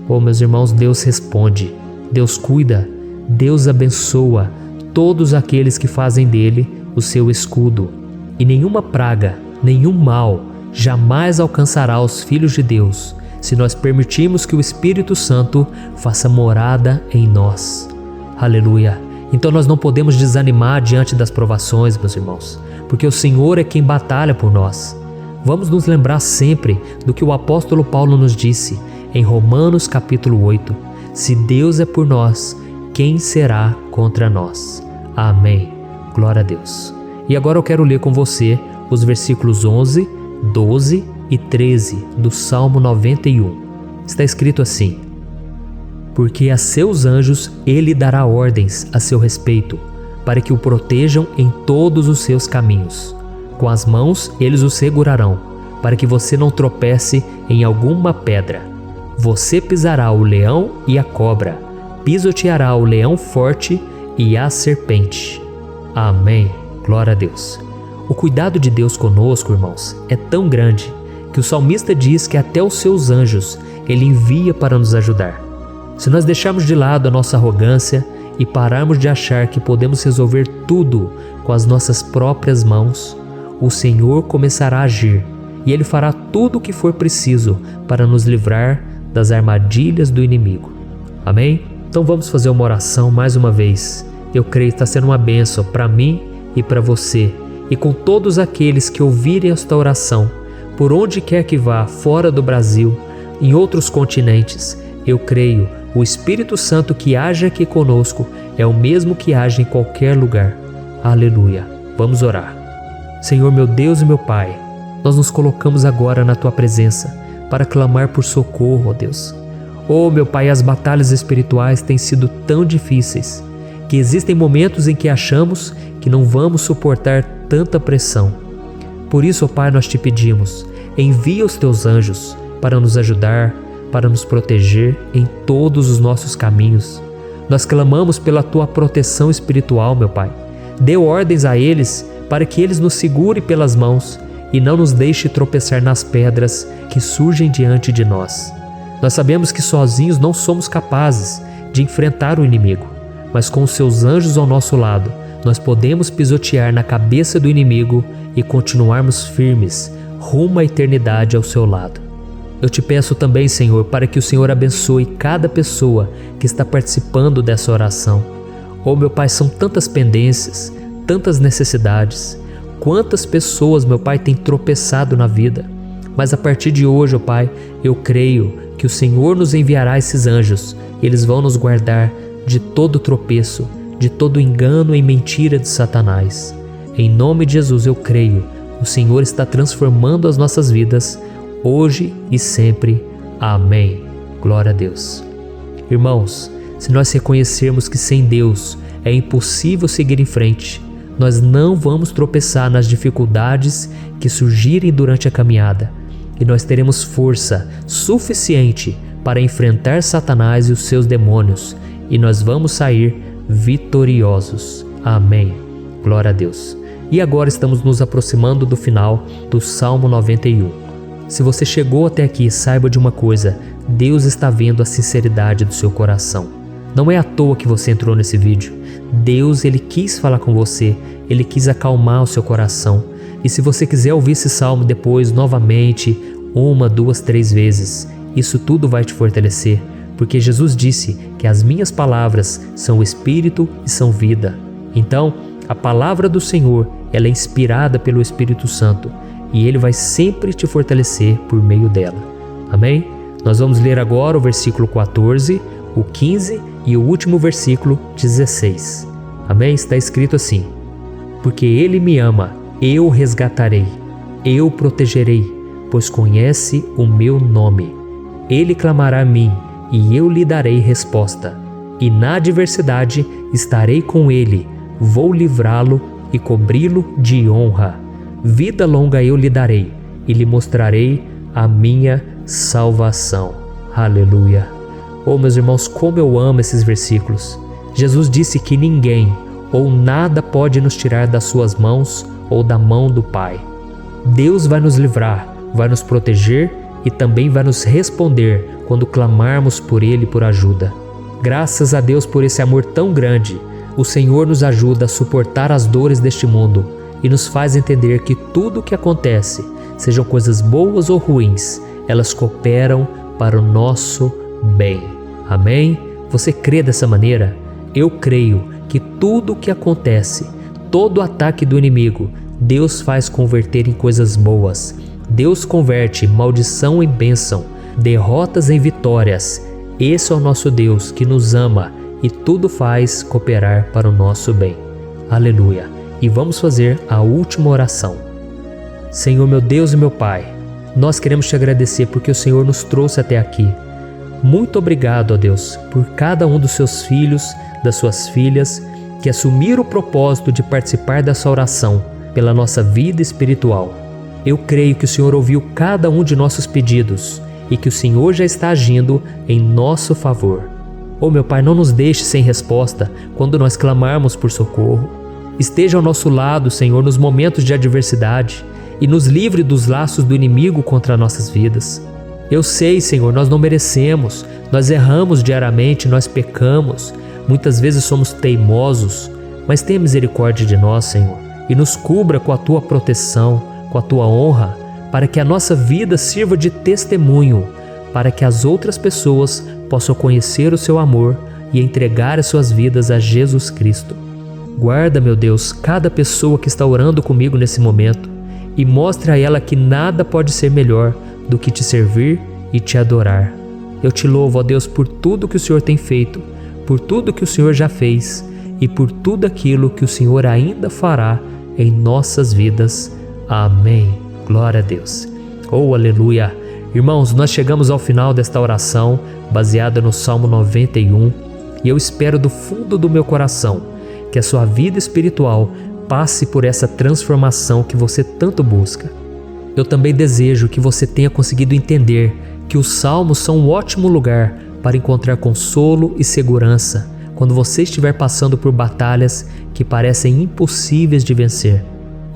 Oh, meus irmãos, Deus responde, Deus cuida, Deus abençoa todos aqueles que fazem dele o seu escudo. E nenhuma praga, nenhum mal jamais alcançará os filhos de Deus, se nós permitirmos que o Espírito Santo faça morada em nós. Aleluia! Então nós não podemos desanimar diante das provações, meus irmãos, porque o Senhor é quem batalha por nós. Vamos nos lembrar sempre do que o apóstolo Paulo nos disse em Romanos capítulo 8. Se Deus é por nós, quem será contra nós? Amém. Glória a Deus. E agora eu quero ler com você os versículos 11, 12 e 13 do Salmo 91. Está escrito assim: Porque a seus anjos ele dará ordens a seu respeito, para que o protejam em todos os seus caminhos. Com as mãos eles o segurarão, para que você não tropece em alguma pedra. Você pisará o leão e a cobra, pisoteará o leão forte e a serpente. Amém. Glória a Deus. O cuidado de Deus conosco, irmãos, é tão grande que o salmista diz que até os seus anjos ele envia para nos ajudar. Se nós deixarmos de lado a nossa arrogância e pararmos de achar que podemos resolver tudo com as nossas próprias mãos, o Senhor começará a agir e Ele fará tudo o que for preciso para nos livrar das armadilhas do inimigo. Amém? Então vamos fazer uma oração mais uma vez. Eu creio que está sendo uma bênção para mim e para você, e com todos aqueles que ouvirem esta oração, por onde quer que vá, fora do Brasil, em outros continentes, eu creio, o Espírito Santo que age aqui conosco é o mesmo que age em qualquer lugar. Aleluia. Vamos orar. Senhor, meu Deus e meu Pai, nós nos colocamos agora na Tua presença para clamar por socorro, ó Deus. Oh, meu Pai, as batalhas espirituais têm sido tão difíceis que existem momentos em que achamos que não vamos suportar tanta pressão. Por isso, ó Pai, nós te pedimos, envia os Teus anjos para nos ajudar, para nos proteger em todos os nossos caminhos. Nós clamamos pela Tua proteção espiritual, meu Pai. Dê ordens a eles para que eles nos segurem pelas mãos e não nos deixe tropeçar nas pedras que surgem diante de nós. Nós sabemos que sozinhos não somos capazes de enfrentar o inimigo, mas com os Seus anjos ao nosso lado, nós podemos pisotear na cabeça do inimigo e continuarmos firmes rumo à eternidade ao Seu lado. Eu te peço também, Senhor, para que o Senhor abençoe cada pessoa que está participando dessa oração. Oh, meu Pai, são tantas pendências, tantas necessidades. Quantas pessoas, meu Pai, têm tropeçado na vida. Mas a partir de hoje, ó Pai, eu creio que o Senhor nos enviará esses anjos e eles vão nos guardar de todo tropeço, de todo engano e mentira de Satanás. Em nome de Jesus eu creio, o Senhor está transformando as nossas vidas, hoje e sempre. Amém. Glória a Deus. Irmãos, se nós reconhecermos que sem Deus é impossível seguir em frente, nós não vamos tropeçar nas dificuldades que surgirem durante a caminhada e nós teremos força suficiente para enfrentar Satanás e os seus demônios e nós vamos sair vitoriosos. Amém. Glória a Deus. E agora estamos nos aproximando do final do Salmo 91. Se você chegou até aqui, saiba de uma coisa: Deus está vendo a sinceridade do seu coração. Não é à toa que você entrou nesse vídeo. Deus, Ele quis falar com você, Ele quis acalmar o seu coração. E se você quiser ouvir esse salmo depois, novamente, 1, 2, 3 vezes, isso tudo vai te fortalecer, porque Jesus disse que as minhas palavras são espírito e são vida. Então, a palavra do Senhor, ela é inspirada pelo Espírito Santo e Ele vai sempre te fortalecer por meio dela. Amém? Nós vamos ler agora o versículo 14, o 15 e o último versículo 16. Amém? Está escrito assim: porque Ele me ama, eu o resgatarei, eu o protegerei, pois conhece o meu nome. Ele clamará a mim e eu lhe darei resposta. E na adversidade estarei com ele, vou livrá-lo e cobri-lo de honra. Vida longa eu lhe darei e lhe mostrarei a minha salvação. Aleluia. Oh, meus irmãos, como eu amo esses versículos. Jesus disse que ninguém ou nada pode nos tirar das suas mãos ou da mão do Pai. Deus vai nos livrar, vai nos proteger e também vai nos responder quando clamarmos por Ele por ajuda. Graças a Deus por esse amor tão grande, o Senhor nos ajuda a suportar as dores deste mundo e nos faz entender que tudo o que acontece, sejam coisas boas ou ruins, elas cooperam para o nosso bem. Amém? Você crê dessa maneira? Eu creio que tudo o que acontece, todo ataque do inimigo, Deus faz converter em coisas boas. Deus converte maldição em bênção, derrotas em vitórias. Esse é o nosso Deus que nos ama e tudo faz cooperar para o nosso bem. Aleluia! E vamos fazer a última oração. Senhor, meu Deus e meu Pai, nós queremos te agradecer porque o Senhor nos trouxe até aqui. Muito obrigado, ó Deus, por cada um dos seus filhos, das suas filhas, que assumiram o propósito de participar dessa oração pela nossa vida espiritual. Eu creio que o Senhor ouviu cada um de nossos pedidos e que o Senhor já está agindo em nosso favor. Oh, meu Pai, não nos deixe sem resposta quando nós clamarmos por socorro. Esteja ao nosso lado, Senhor, nos momentos de adversidade e nos livre dos laços do inimigo contra nossas vidas. Eu sei, Senhor, nós não merecemos, nós erramos diariamente, nós pecamos, muitas vezes somos teimosos, mas tenha misericórdia de nós, Senhor, e nos cubra com a Tua proteção, com a Tua honra, para que a nossa vida sirva de testemunho, para que as outras pessoas possam conhecer o Seu amor e entregar as suas vidas a Jesus Cristo. Guarda, meu Deus, cada pessoa que está orando comigo nesse momento. e mostre a ela que nada pode ser melhor do que te servir e te adorar. Eu te louvo, ó Deus, por tudo que o Senhor tem feito, por tudo que o Senhor já fez e por tudo aquilo que o Senhor ainda fará em nossas vidas. Amém. Glória a Deus. Oh, aleluia. Irmãos, nós chegamos ao final desta oração baseada no Salmo 91 e eu espero do fundo do meu coração que a sua vida espiritual passe por essa transformação que você tanto busca. Eu também desejo que você tenha conseguido entender que os salmos são um ótimo lugar para encontrar consolo e segurança quando você estiver passando por batalhas que parecem impossíveis de vencer.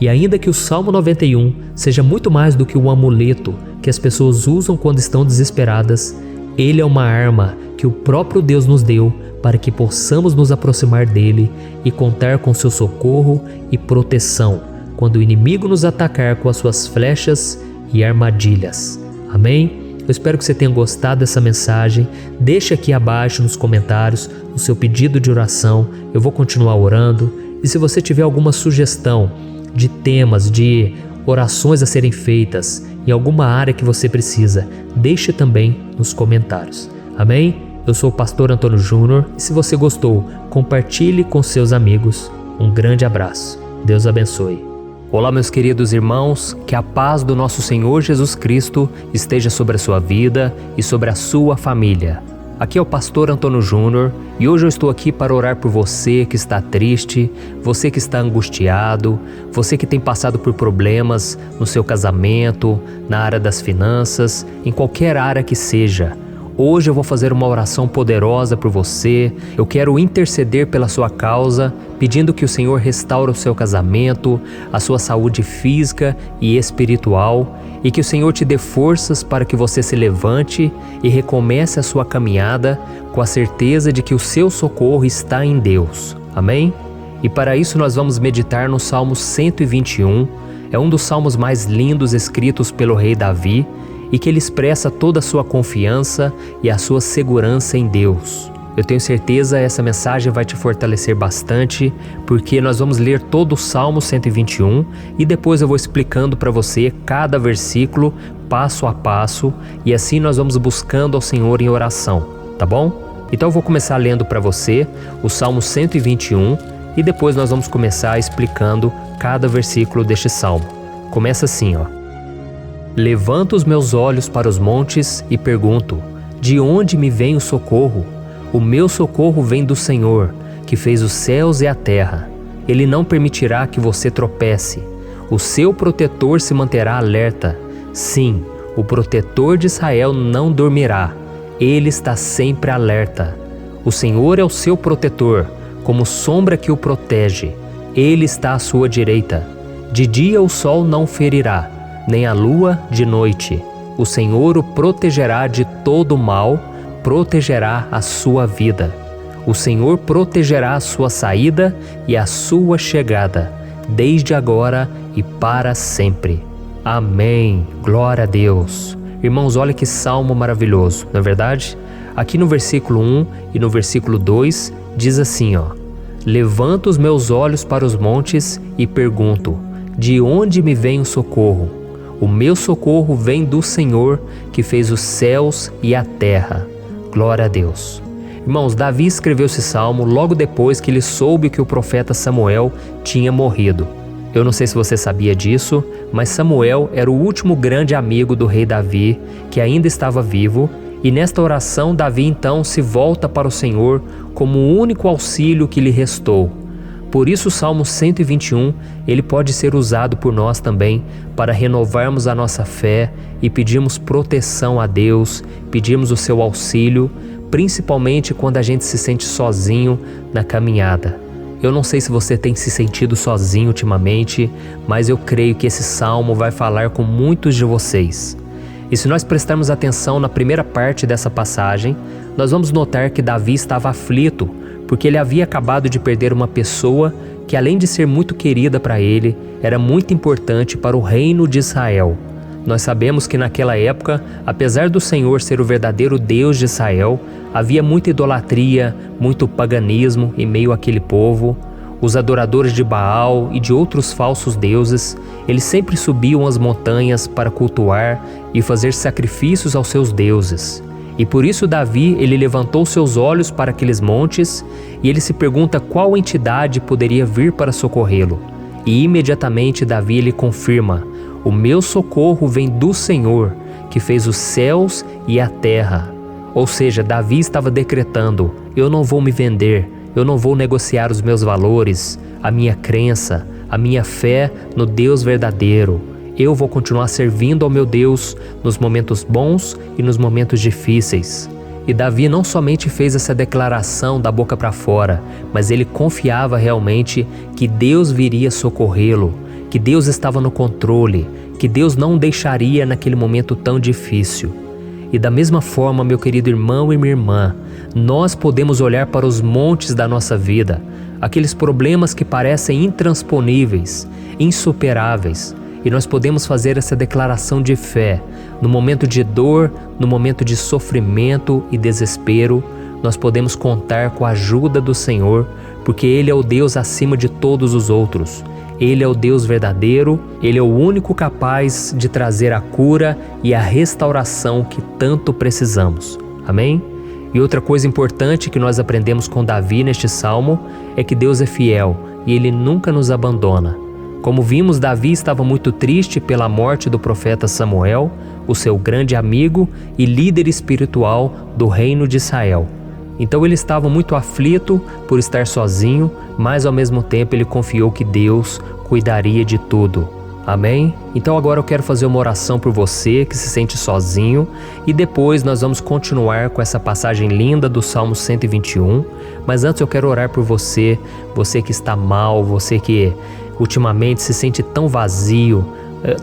E ainda que o Salmo 91 seja muito mais do que um amuleto que as pessoas usam quando estão desesperadas, ele é uma arma que o próprio Deus nos deu para que possamos nos aproximar dele e contar com seu socorro e proteção quando o inimigo nos atacar com as suas flechas e armadilhas. Amém? Eu espero que você tenha gostado dessa mensagem. Deixe aqui abaixo nos comentários o seu pedido de oração. Eu vou continuar orando. E se você tiver alguma sugestão de temas, de orações a serem feitas em alguma área que você precisa, deixe também nos comentários. Amém? Eu sou o pastor Antônio Júnior e se você gostou, compartilhe com seus amigos. Um grande abraço. Deus abençoe. Olá, meus queridos irmãos, que a paz do nosso Senhor Jesus Cristo esteja sobre a sua vida e sobre a sua família. Aqui é o pastor Antônio Júnior e hoje eu estou aqui para orar por você que está triste, você que está angustiado, você que tem passado por problemas no seu casamento, na área das finanças, em qualquer área que seja. Hoje eu vou fazer uma oração poderosa por você. Eu quero interceder pela sua causa, pedindo que o Senhor restaure o seu casamento, a sua saúde física e espiritual, e que o Senhor te dê forças para que você se levante e recomece a sua caminhada com a certeza de que o seu socorro está em Deus. Amém? E para isso nós vamos meditar no Salmo 121. É um dos salmos mais lindos escritos pelo rei Davi, e que ele expressa toda a sua confiança e a sua segurança em Deus. Eu tenho certeza que essa mensagem vai te fortalecer bastante, porque nós vamos ler todo o Salmo 121 e depois eu vou explicando para você cada versículo, passo a passo, e assim nós vamos buscando ao Senhor em oração, tá bom? Então eu vou começar lendo para você o Salmo 121 e depois nós vamos começar explicando cada versículo deste salmo. Começa assim, ó. Levanto os meus olhos para os montes e pergunto: de onde me vem o socorro? O meu socorro vem do Senhor, que fez os céus e a terra. Ele não permitirá que você tropece. O seu protetor se manterá alerta. Sim, o protetor de Israel não dormirá. Ele está sempre alerta. O Senhor é o seu protetor, como sombra que o protege. Ele está à sua direita. De dia o sol não ferirá, nem a lua de noite. O Senhor o protegerá de todo mal, protegerá a sua vida. O Senhor protegerá a sua saída e a sua chegada, desde agora e para sempre. Amém. Glória a Deus. Irmãos, olha que salmo maravilhoso, não é verdade? Aqui no versículo 1 e no versículo 2 diz assim, ó: Levanto os meus olhos para os montes e pergunto: de onde me vem o socorro? O meu socorro vem do Senhor, que fez os céus e a terra. Glória a Deus. Irmãos, Davi escreveu esse salmo logo depois que ele soube que o profeta Samuel tinha morrido. Eu não sei se você sabia disso, mas Samuel era o último grande amigo do rei Davi, que ainda estava vivo, e nesta oração Davi então se volta para o Senhor como o único auxílio que lhe restou. Por isso o Salmo 121, ele pode ser usado por nós também para renovarmos a nossa fé e pedirmos proteção a Deus, pedirmos o seu auxílio, principalmente quando a gente se sente sozinho na caminhada. Eu não sei se você tem se sentido sozinho ultimamente, mas eu creio que esse salmo vai falar com muitos de vocês. E se nós prestarmos atenção na primeira parte dessa passagem, nós vamos notar que Davi estava aflito, porque ele havia acabado de perder uma pessoa que, além de ser muito querida para ele, era muito importante para o reino de Israel. Nós sabemos que naquela época, apesar do Senhor ser o verdadeiro Deus de Israel, havia muita idolatria, muito paganismo em meio àquele povo. Os adoradores de Baal e de outros falsos deuses, eles sempre subiam as montanhas para cultuar e fazer sacrifícios aos seus deuses. E por isso Davi, ele levantou seus olhos para aqueles montes e ele se pergunta qual entidade poderia vir para socorrê-lo. E imediatamente Davi ele confirma: o meu socorro vem do Senhor, que fez os céus e a terra. Ou seja, Davi estava decretando: eu não vou me vender, eu não vou negociar os meus valores, a minha crença, a minha fé no Deus verdadeiro. Eu vou continuar servindo ao meu Deus nos momentos bons e nos momentos difíceis. E Davi não somente fez essa declaração da boca para fora, mas ele confiava realmente que Deus viria socorrê-lo, que Deus estava no controle, que Deus não o deixaria naquele momento tão difícil. E da mesma forma, meu querido irmão e minha irmã, nós podemos olhar para os montes da nossa vida, aqueles problemas que parecem intransponíveis, insuperáveis, e nós podemos fazer essa declaração de fé. No momento de dor, no momento de sofrimento e desespero, nós podemos contar com a ajuda do Senhor, porque Ele é o Deus acima de todos os outros. Ele é o Deus verdadeiro, Ele é o único capaz de trazer a cura e a restauração que tanto precisamos. Amém? E outra coisa importante que nós aprendemos com Davi neste salmo é que Deus é fiel e Ele nunca nos abandona. Como vimos, Davi estava muito triste pela morte do profeta Samuel, o seu grande amigo e líder espiritual do reino de Israel. Então ele estava muito aflito por estar sozinho, mas ao mesmo tempo ele confiou que Deus cuidaria de tudo. Amém? Então agora eu quero fazer uma oração por você que se sente sozinho e depois nós vamos continuar com essa passagem linda do Salmo 121. Mas antes eu quero orar por você, você que está mal, você que ultimamente se sente tão vazio,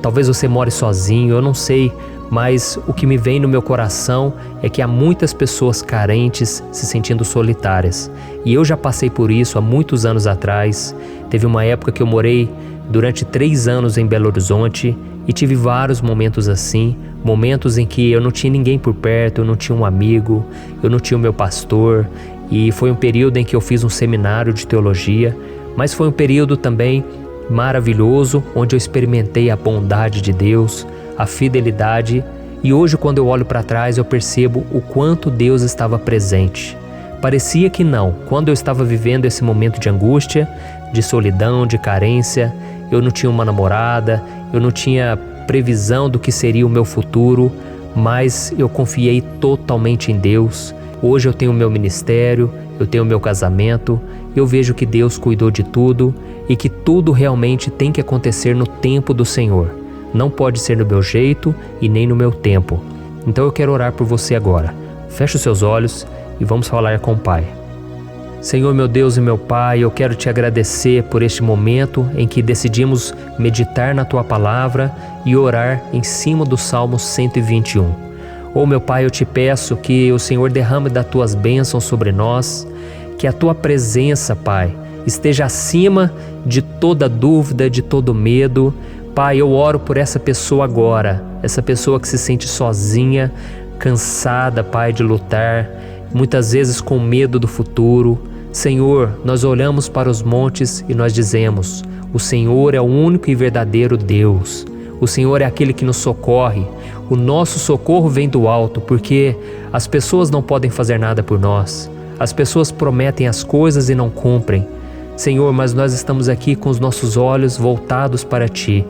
talvez você more sozinho, eu não sei, mas o que me vem no meu coração é que há muitas pessoas carentes se sentindo solitárias. E eu já passei por isso há muitos anos atrás. Teve uma época que eu morei durante 3 anos em Belo Horizonte e tive vários momentos assim, momentos em que eu não tinha ninguém por perto, eu não tinha um amigo, eu não tinha o meu pastor, e foi um período em que eu fiz um seminário de teologia, mas foi um período também maravilhoso, onde eu experimentei a bondade de Deus, a fidelidade, e hoje quando eu olho para trás eu percebo o quanto Deus estava presente. Parecia que não, quando eu estava vivendo esse momento de angústia, de solidão, de carência, eu não tinha uma namorada, eu não tinha previsão do que seria o meu futuro, mas eu confiei totalmente em Deus. Hoje eu tenho o meu ministério, eu tenho o meu casamento, eu vejo que Deus cuidou de tudo e que tudo realmente tem que acontecer no tempo do Senhor. Não pode ser no meu jeito e nem no meu tempo. Então eu quero orar por você agora. Feche os seus olhos e vamos falar com o Pai. Senhor, meu Deus e meu Pai, eu quero te agradecer por este momento em que decidimos meditar na Tua Palavra e orar em cima do Salmo 121. Oh, meu Pai, eu te peço que o Senhor derrame das Tuas bênçãos sobre nós, que a Tua presença, Pai, esteja acima de toda dúvida, de todo medo. Pai, eu oro por essa pessoa agora, essa pessoa que se sente sozinha, cansada, Pai, de lutar, muitas vezes com medo do futuro. Senhor, nós olhamos para os montes e nós dizemos: o Senhor é o único e verdadeiro Deus. O Senhor é aquele que nos socorre. O nosso socorro vem do alto, porque as pessoas não podem fazer nada por nós. As pessoas prometem as coisas e não cumprem. Senhor, mas nós estamos aqui com os nossos olhos voltados para Ti.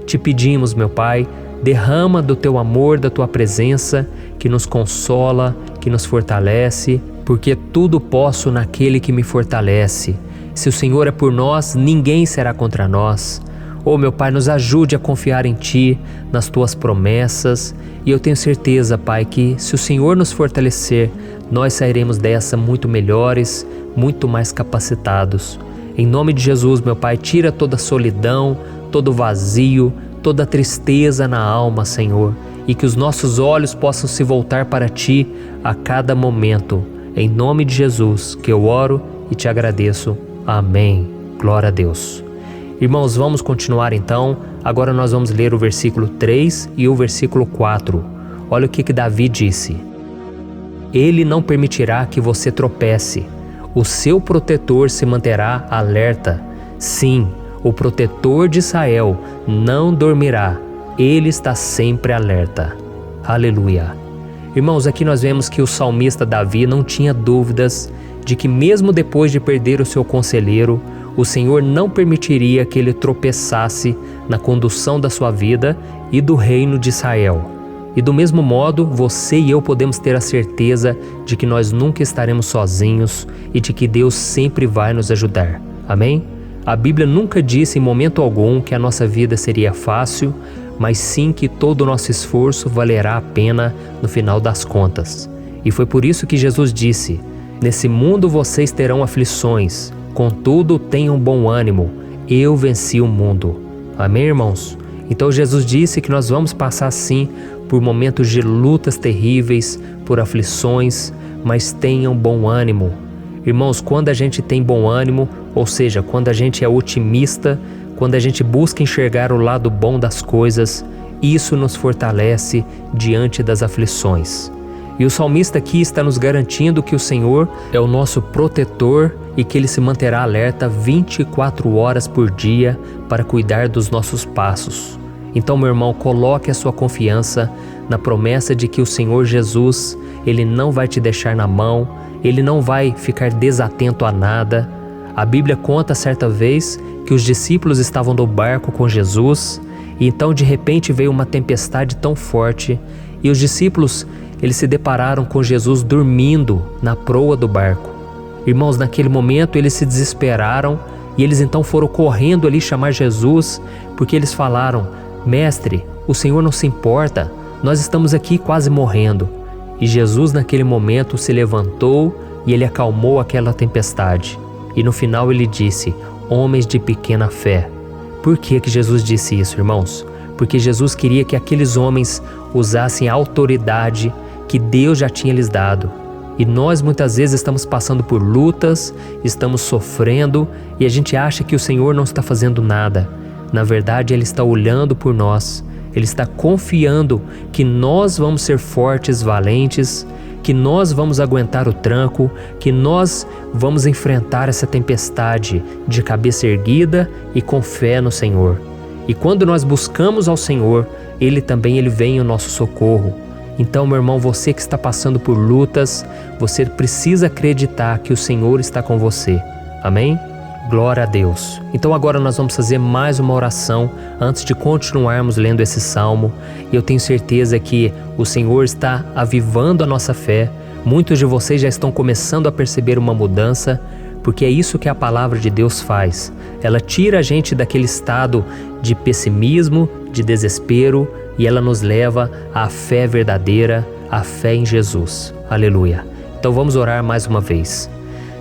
Te pedimos, meu Pai, derrama do Teu amor, da Tua presença, que nos consola, que nos fortalece, porque tudo posso naquele que me fortalece. Se o Senhor é por nós, ninguém será contra nós. Oh, meu Pai, nos ajude a confiar em Ti, nas Tuas promessas, e eu tenho certeza, Pai, que se o Senhor nos fortalecer, nós sairemos dessa muito melhores, muito mais capacitados. Em nome de Jesus, meu Pai, tira toda a solidão, todo o vazio, toda a tristeza na alma, Senhor, e que os nossos olhos possam se voltar para Ti a cada momento. Em nome de Jesus que eu oro e te agradeço. Amém. Glória a Deus. Irmãos, vamos continuar então. Agora nós vamos ler o versículo 3 e o versículo 4. Olha o que Davi disse: Ele não permitirá que você tropece. O seu protetor se manterá alerta. Sim, o protetor de Israel não dormirá. Ele está sempre alerta. Aleluia. Irmãos, aqui nós vemos que o salmista Davi não tinha dúvidas de que mesmo depois de perder o seu conselheiro, o Senhor não permitiria que ele tropeçasse na condução da sua vida e do reino de Israel. E do mesmo modo, você e eu podemos ter a certeza de que nós nunca estaremos sozinhos e de que Deus sempre vai nos ajudar. Amém? A Bíblia nunca disse em momento algum que a nossa vida seria fácil, mas sim que todo o nosso esforço valerá a pena no final das contas. E foi por isso que Jesus disse: nesse mundo vocês terão aflições, contudo tenham bom ânimo, eu venci o mundo. Amém, irmãos? Então Jesus disse que nós vamos passar sim por momentos de lutas terríveis, por aflições, mas tenham bom ânimo. Irmãos, quando a gente tem bom ânimo, ou seja, quando a gente é otimista, quando a gente busca enxergar o lado bom das coisas, isso nos fortalece diante das aflições. E o salmista aqui está nos garantindo que o Senhor é o nosso protetor e que Ele se manterá alerta 24 horas por dia para cuidar dos nossos passos. Então, meu irmão, coloque a sua confiança na promessa de que o Senhor Jesus, Ele não vai te deixar na mão, Ele não vai ficar desatento a nada. A Bíblia conta certa vez que os discípulos estavam no barco com Jesus e então de repente veio uma tempestade tão forte e os discípulos eles se depararam com Jesus dormindo na proa do barco. Irmãos, naquele momento eles se desesperaram e eles então foram correndo ali chamar Jesus, porque eles falaram: Mestre, o Senhor não se importa, nós estamos aqui quase morrendo. E Jesus naquele momento se levantou e Ele acalmou aquela tempestade. E no final Ele disse: homens de pequena fé. Por que Jesus disse isso, irmãos? Porque Jesus queria que aqueles homens usassem a autoridade que Deus já tinha lhes dado. E nós muitas vezes estamos passando por lutas, estamos sofrendo e a gente acha que o Senhor não está fazendo nada. Na verdade, Ele está olhando por nós, Ele está confiando que nós vamos ser fortes, valentes, que nós vamos aguentar o tranco, que nós vamos enfrentar essa tempestade de cabeça erguida e com fé no Senhor. E quando nós buscamos ao Senhor, Ele vem em nosso socorro. Então, meu irmão, você que está passando por lutas, você precisa acreditar que o Senhor está com você. Amém? Glória a Deus. Então agora nós vamos fazer mais uma oração antes de continuarmos lendo esse salmo. E eu tenho certeza que o Senhor está avivando a nossa fé. Muitos de vocês já estão começando a perceber uma mudança, porque é isso que a palavra de Deus faz. Ela tira a gente daquele estado de pessimismo, de desespero, e ela nos leva à fé verdadeira, à fé em Jesus. Aleluia. Então vamos orar mais uma vez.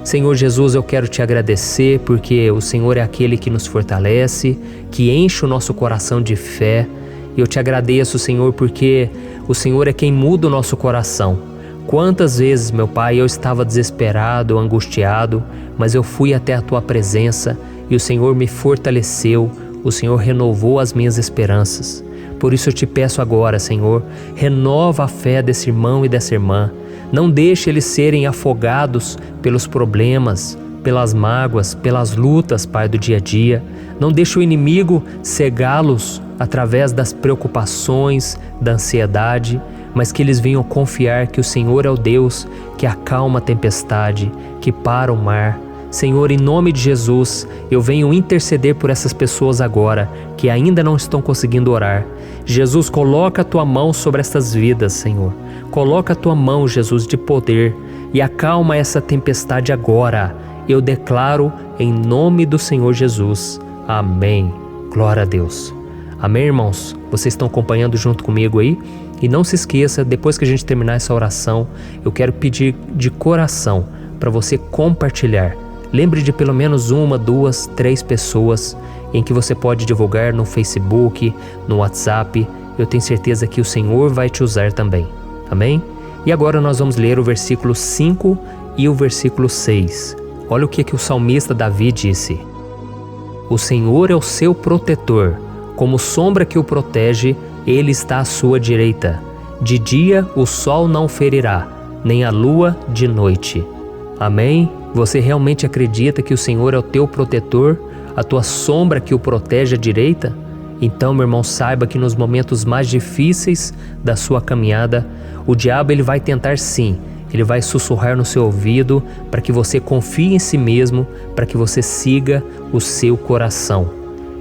Senhor Jesus, eu quero te agradecer porque o Senhor é aquele que nos fortalece, que enche o nosso coração de fé. Eu te agradeço, Senhor, porque o Senhor é quem muda o nosso coração. Quantas vezes, meu Pai, eu estava desesperado, angustiado, mas eu fui até a Tua presença e o Senhor me fortaleceu, o Senhor renovou as minhas esperanças. Por isso eu te peço agora, Senhor, renova a fé desse irmão e dessa irmã. Não deixe eles serem afogados pelos problemas, pelas mágoas, pelas lutas, Pai, do dia a dia. Não deixe o inimigo cegá-los através das preocupações, da ansiedade, mas que eles venham confiar que o Senhor é o Deus que acalma a tempestade, que para o mar. Senhor, em nome de Jesus, eu venho interceder por essas pessoas agora que ainda não estão conseguindo orar. Jesus, coloca a Tua mão sobre essas vidas, Senhor. Coloca a Tua mão, Jesus, de poder e acalma essa tempestade agora. Eu declaro em nome do Senhor Jesus. Amém. Glória a Deus. Amém, irmãos? Vocês estão acompanhando junto comigo aí? E não se esqueça, depois que a gente terminar essa oração, eu quero pedir de coração para você compartilhar. Lembre de pelo menos 1, 2, 3 pessoas em que você pode divulgar no Facebook, no WhatsApp. Eu tenho certeza que o Senhor vai te usar também. Amém? E agora nós vamos ler o versículo 5 e o versículo 6. Olha o que o salmista Davi disse. O Senhor é o seu protetor, como sombra que o protege, Ele está à sua direita. De dia o sol não ferirá, nem a lua de noite. Amém? Você realmente acredita que o Senhor é o teu protetor, a tua sombra que o protege à direita? Então, meu irmão, saiba que nos momentos mais difíceis da sua caminhada, o diabo ele vai tentar sim, ele vai sussurrar no seu ouvido para que você confie em si mesmo, para que você siga o seu coração.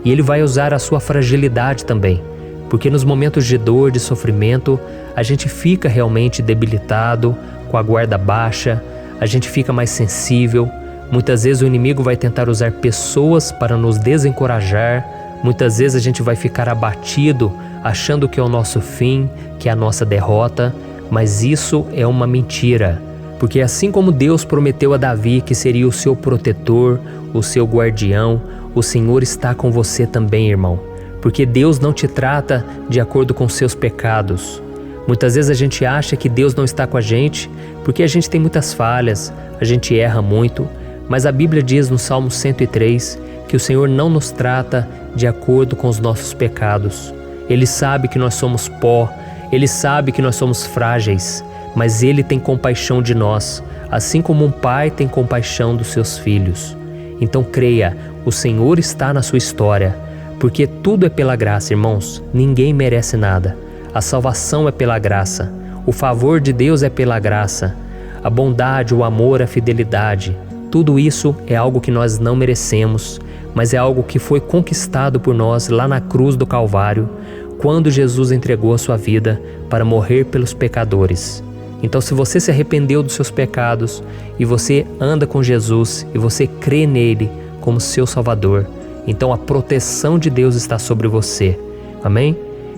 E ele vai usar a sua fragilidade também, porque nos momentos de dor, de sofrimento, a gente fica realmente debilitado, com a guarda baixa, a gente fica mais sensível. Muitas vezes o inimigo vai tentar usar pessoas para nos desencorajar. Muitas vezes a gente vai ficar abatido, achando que é o nosso fim, que é a nossa derrota, mas isso é uma mentira. Porque assim como Deus prometeu a Davi que seria o seu protetor, o seu guardião, o Senhor está com você também, irmão. Porque Deus não te trata de acordo com seus pecados. Muitas vezes a gente acha que Deus não está com a gente porque a gente tem muitas falhas, a gente erra muito, mas a Bíblia diz no Salmo 103 que o Senhor não nos trata de acordo com os nossos pecados. Ele sabe que nós somos pó, Ele sabe que nós somos frágeis, mas Ele tem compaixão de nós, assim como um pai tem compaixão dos seus filhos. Então creia, o Senhor está na sua história, porque tudo é pela graça, irmãos, ninguém merece nada. A salvação é pela graça, o favor de Deus é pela graça, a bondade, o amor, a fidelidade, tudo isso é algo que nós não merecemos, mas é algo que foi conquistado por nós lá na cruz do Calvário, quando Jesus entregou a sua vida para morrer pelos pecadores. Então, se você se arrependeu dos seus pecados e você anda com Jesus e você crê nele como seu Salvador, então a proteção de Deus está sobre você. Amém?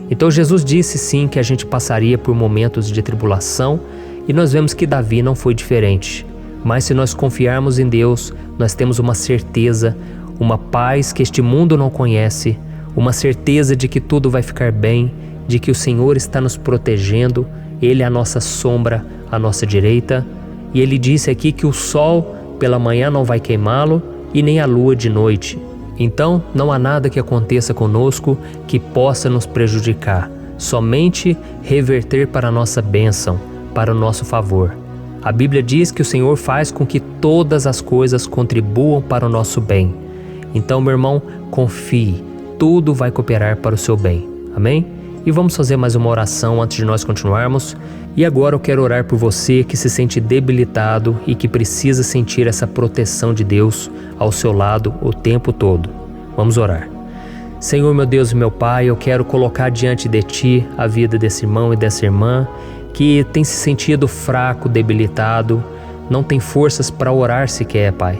Então Jesus disse sim que a gente passaria por momentos de tribulação e nós vemos que Davi não foi diferente. Mas se nós confiarmos em Deus, nós temos uma certeza, uma paz que este mundo não conhece, uma certeza de que tudo vai ficar bem, de que o Senhor está nos protegendo, Ele é a nossa sombra, a nossa direita. E Ele disse aqui que o sol pela manhã não vai queimá-lo e nem a lua de noite. Então, não há nada que aconteça conosco que possa nos prejudicar, somente reverter para a nossa bênção, para o nosso favor. A Bíblia diz que o Senhor faz com que todas as coisas contribuam para o nosso bem. Então, meu irmão, confie, tudo vai cooperar para o seu bem. Amém? E vamos fazer mais uma oração antes de nós continuarmos. E agora eu quero orar por você que se sente debilitado e que precisa sentir essa proteção de Deus ao seu lado o tempo todo. Vamos orar. Senhor, meu Deus e meu Pai, eu quero colocar diante de Ti a vida desse irmão e dessa irmã que tem se sentido fraco, debilitado, não tem forças para orar sequer, Pai.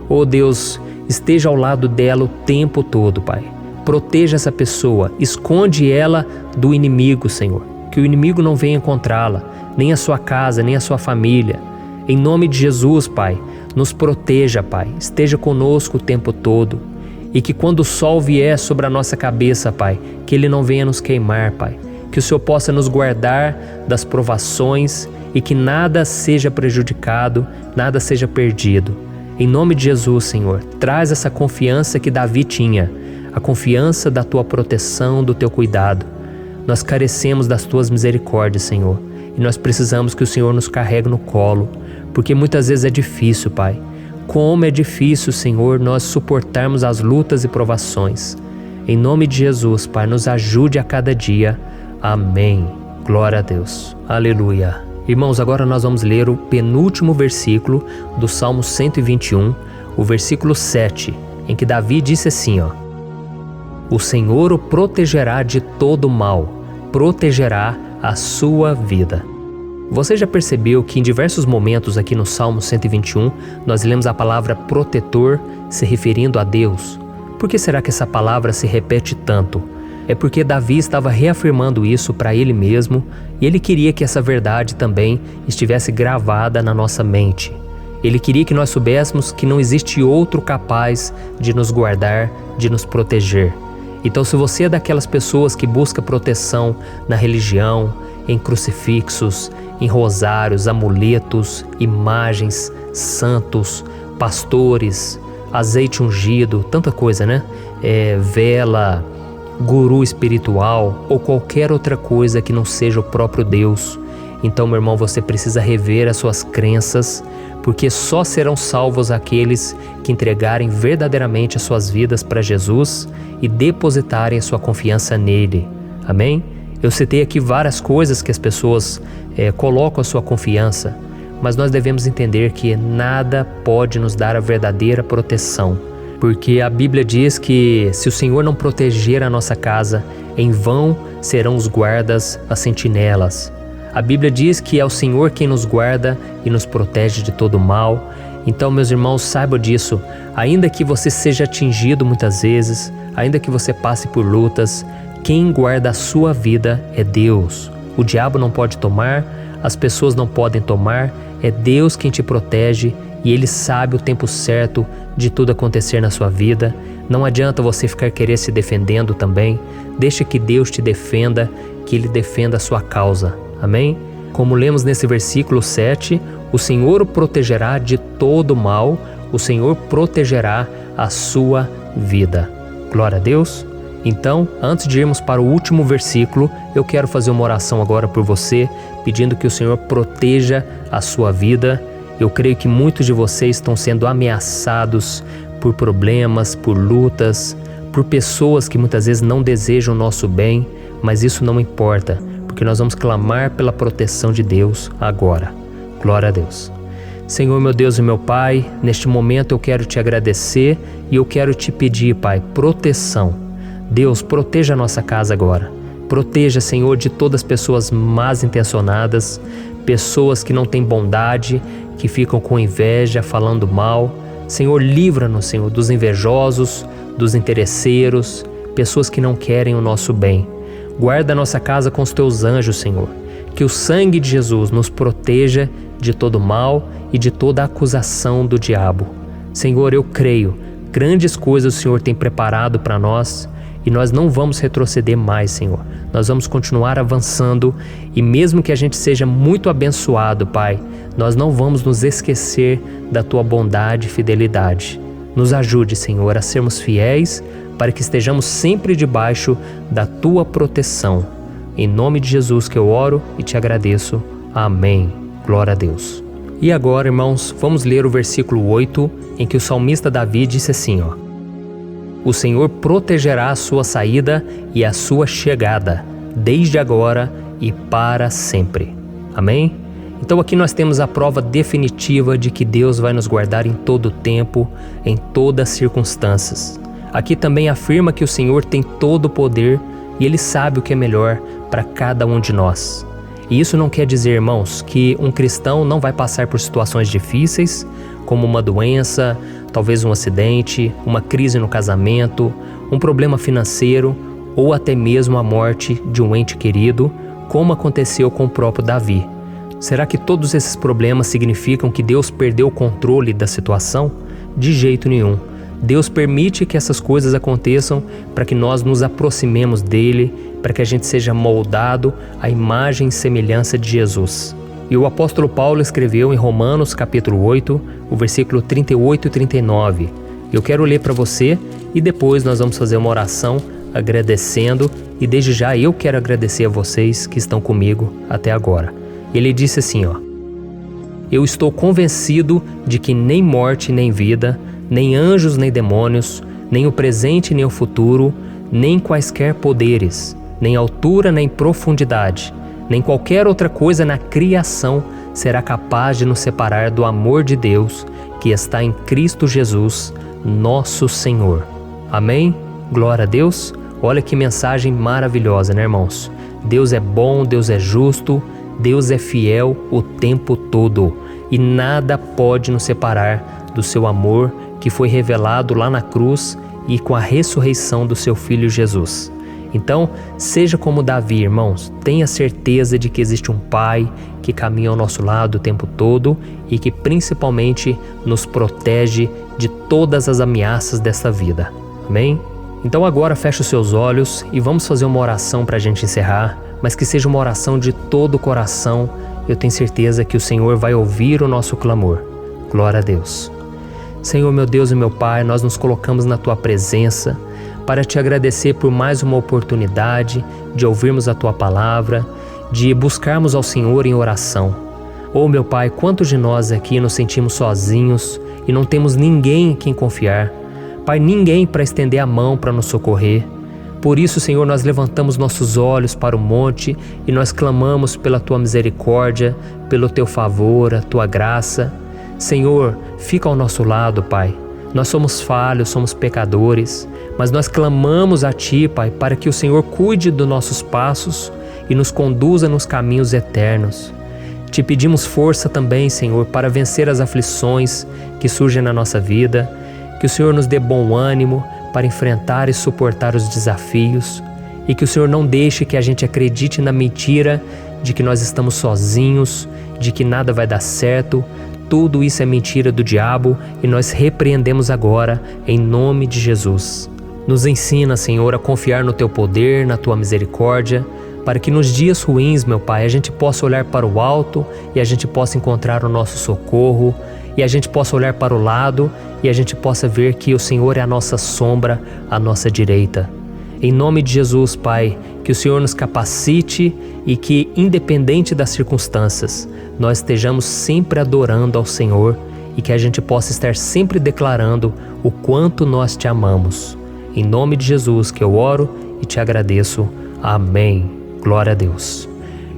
Oh Deus, esteja ao lado dela o tempo todo, Pai. Proteja essa pessoa, esconde ela do inimigo, Senhor. Que o inimigo não venha encontrá-la, nem a sua casa, nem a sua família. Em nome de Jesus, Pai, nos proteja, Pai. Esteja conosco o tempo todo. E que quando o sol vier sobre a nossa cabeça, Pai, que ele não venha nos queimar, Pai. Que o Senhor possa nos guardar das provações e que nada seja prejudicado, nada seja perdido. Em nome de Jesus, Senhor, traz essa confiança que Davi tinha, a confiança da Tua proteção, do Teu cuidado. Nós carecemos das Tuas misericórdias, Senhor, e nós precisamos que o Senhor nos carregue no colo, porque muitas vezes é difícil, Pai. Como é difícil, Senhor, nós suportarmos as lutas e provações. Em nome de Jesus, Pai, nos ajude a cada dia. Amém. Glória a Deus. Aleluia. Irmãos, agora nós vamos ler o penúltimo versículo do Salmo 121, o versículo 7, em que Davi disse assim, ó: O Senhor o protegerá de todo mal, protegerá a sua vida. Você já percebeu que em diversos momentos aqui no Salmo 121, nós lemos a palavra protetor se referindo a Deus? Por que será que essa palavra se repete tanto? É porque Davi estava reafirmando isso para ele mesmo e ele queria que essa verdade também estivesse gravada na nossa mente. Ele queria que nós soubéssemos que não existe outro capaz de nos guardar, de nos proteger. Então, se você é daquelas pessoas que busca proteção na religião, em crucifixos, em rosários, amuletos, imagens, santos, pastores, azeite ungido, tanta coisa, né? Vela, guru espiritual ou qualquer outra coisa que não seja o próprio Deus. Então, meu irmão, você precisa rever as suas crenças, porque só serão salvos aqueles que entregarem verdadeiramente as suas vidas para Jesus e depositarem a sua confiança nele. Amém? Eu citei aqui várias coisas que as pessoas colocam a sua confiança, mas nós devemos entender que nada pode nos dar a verdadeira proteção, porque a Bíblia diz que se o Senhor não proteger a nossa casa, em vão serão os guardas, as sentinelas. A Bíblia diz que é o Senhor quem nos guarda e nos protege de todo mal. Então, meus irmãos, saibam disso. Ainda que você seja atingido muitas vezes, ainda que você passe por lutas, quem guarda a sua vida é Deus. O diabo não pode tomar, as pessoas não podem tomar, é Deus quem te protege e Ele sabe o tempo certo de tudo acontecer na sua vida. Não adianta você ficar querer se defendendo também. Deixa que Deus te defenda, que Ele defenda a sua causa. Amém? Como lemos nesse versículo 7, o Senhor o protegerá de todo mal, o Senhor protegerá a sua vida. Glória a Deus. Então, antes de irmos para o último versículo, eu quero fazer uma oração agora por você, pedindo que o Senhor proteja a sua vida. Eu creio que muitos de vocês estão sendo ameaçados por problemas, por lutas, por pessoas que muitas vezes não desejam o nosso bem, mas isso não importa, porque nós vamos clamar pela proteção de Deus agora. Glória a Deus. Senhor, meu Deus e meu Pai, neste momento eu quero te agradecer e eu quero te pedir, Pai, proteção. Deus, proteja a nossa casa agora. Proteja, Senhor, de todas as pessoas más intencionadas, pessoas que não têm bondade, que ficam com inveja, falando mal. Senhor, livra-nos, Senhor, dos invejosos, dos interesseiros, pessoas que não querem o nosso bem. Guarda a nossa casa com os teus anjos, Senhor. Que o sangue de Jesus nos proteja de todo mal e de toda acusação do diabo. Senhor, eu creio, grandes coisas o Senhor tem preparado para nós e nós não vamos retroceder mais, Senhor. Nós vamos continuar avançando e mesmo que a gente seja muito abençoado, Pai, nós não vamos nos esquecer da Tua bondade e fidelidade. Nos ajude, Senhor, a sermos fiéis para que estejamos sempre debaixo da Tua proteção. Em nome de Jesus que eu oro e te agradeço. Amém. Glória a Deus. E agora, irmãos, vamos ler o versículo 8, em que o salmista Davi disse assim, O Senhor protegerá a sua saída e a sua chegada, desde agora e para sempre. Amém? Então aqui nós temos a prova definitiva de que Deus vai nos guardar em todo o tempo, em todas as circunstâncias. Aqui também afirma que o Senhor tem todo o poder e Ele sabe o que é melhor para cada um de nós. E isso não quer dizer, irmãos, que um cristão não vai passar por situações difíceis, como uma doença, talvez um acidente, uma crise no casamento, um problema financeiro ou até mesmo a morte de um ente querido, como aconteceu com o próprio Davi. Será que todos esses problemas significam que Deus perdeu o controle da situação? De jeito nenhum. Deus permite que essas coisas aconteçam para que nós nos aproximemos dele, para que a gente seja moldado à imagem e semelhança de Jesus. E o apóstolo Paulo escreveu em Romanos capítulo 8, o versículo 38 e 39. Eu quero ler para você e depois nós vamos fazer uma oração agradecendo e desde já eu quero agradecer a vocês que estão comigo até agora. Ele disse assim, Eu estou convencido de que nem morte nem vida, nem anjos nem demônios, nem o presente nem o futuro, nem quaisquer poderes, nem altura nem profundidade, nem qualquer outra coisa na criação será capaz de nos separar do amor de Deus que está em Cristo Jesus, nosso Senhor. Amém? Glória a Deus. Olha que mensagem maravilhosa, né, irmãos? Deus é bom, Deus é justo, Deus é fiel o tempo todo e nada pode nos separar do seu amor que foi revelado lá na cruz e com a ressurreição do seu Filho Jesus. Então, seja como Davi, irmãos, tenha certeza de que existe um Pai que caminha ao nosso lado o tempo todo e que principalmente nos protege de todas as ameaças dessa vida. Amém? Então agora feche os seus olhos e vamos fazer uma oração para a gente encerrar, mas que seja uma oração de todo o coração. Eu tenho certeza que o Senhor vai ouvir o nosso clamor. Glória a Deus. Senhor, meu Deus e meu Pai, nós nos colocamos na Tua presença para Te agradecer por mais uma oportunidade de ouvirmos a Tua palavra, de buscarmos ao Senhor em oração. Oh, meu Pai, quantos de nós aqui nos sentimos sozinhos e não temos ninguém em quem confiar. Pai, ninguém para estender a mão para nos socorrer. Por isso, Senhor, nós levantamos nossos olhos para o monte e nós clamamos pela Tua misericórdia, pelo Teu favor, a Tua graça. Senhor, fica ao nosso lado, Pai. Nós somos falhos, somos pecadores, mas nós clamamos a Ti, Pai, para que o Senhor cuide dos nossos passos e nos conduza nos caminhos eternos. Te pedimos força também, Senhor, para vencer as aflições que surgem na nossa vida, que o Senhor nos dê bom ânimo para enfrentar e suportar os desafios e que o Senhor não deixe que a gente acredite na mentira de que nós estamos sozinhos, de que nada vai dar certo. Tudo isso é mentira do diabo e nós repreendemos agora em nome de Jesus. Nos ensina, Senhor, a confiar no Teu poder, na Tua misericórdia, para que nos dias ruins, meu Pai, a gente possa olhar para o alto e a gente possa encontrar o nosso socorro, e a gente possa olhar para o lado e a gente possa ver que o Senhor é a nossa sombra, a nossa direita. Em nome de Jesus, Pai, que o Senhor nos capacite e que, independente das circunstâncias, nós estejamos sempre adorando ao Senhor e que a gente possa estar sempre declarando o quanto nós Te amamos. Em nome de Jesus que eu oro e Te agradeço. Amém. Glória a Deus.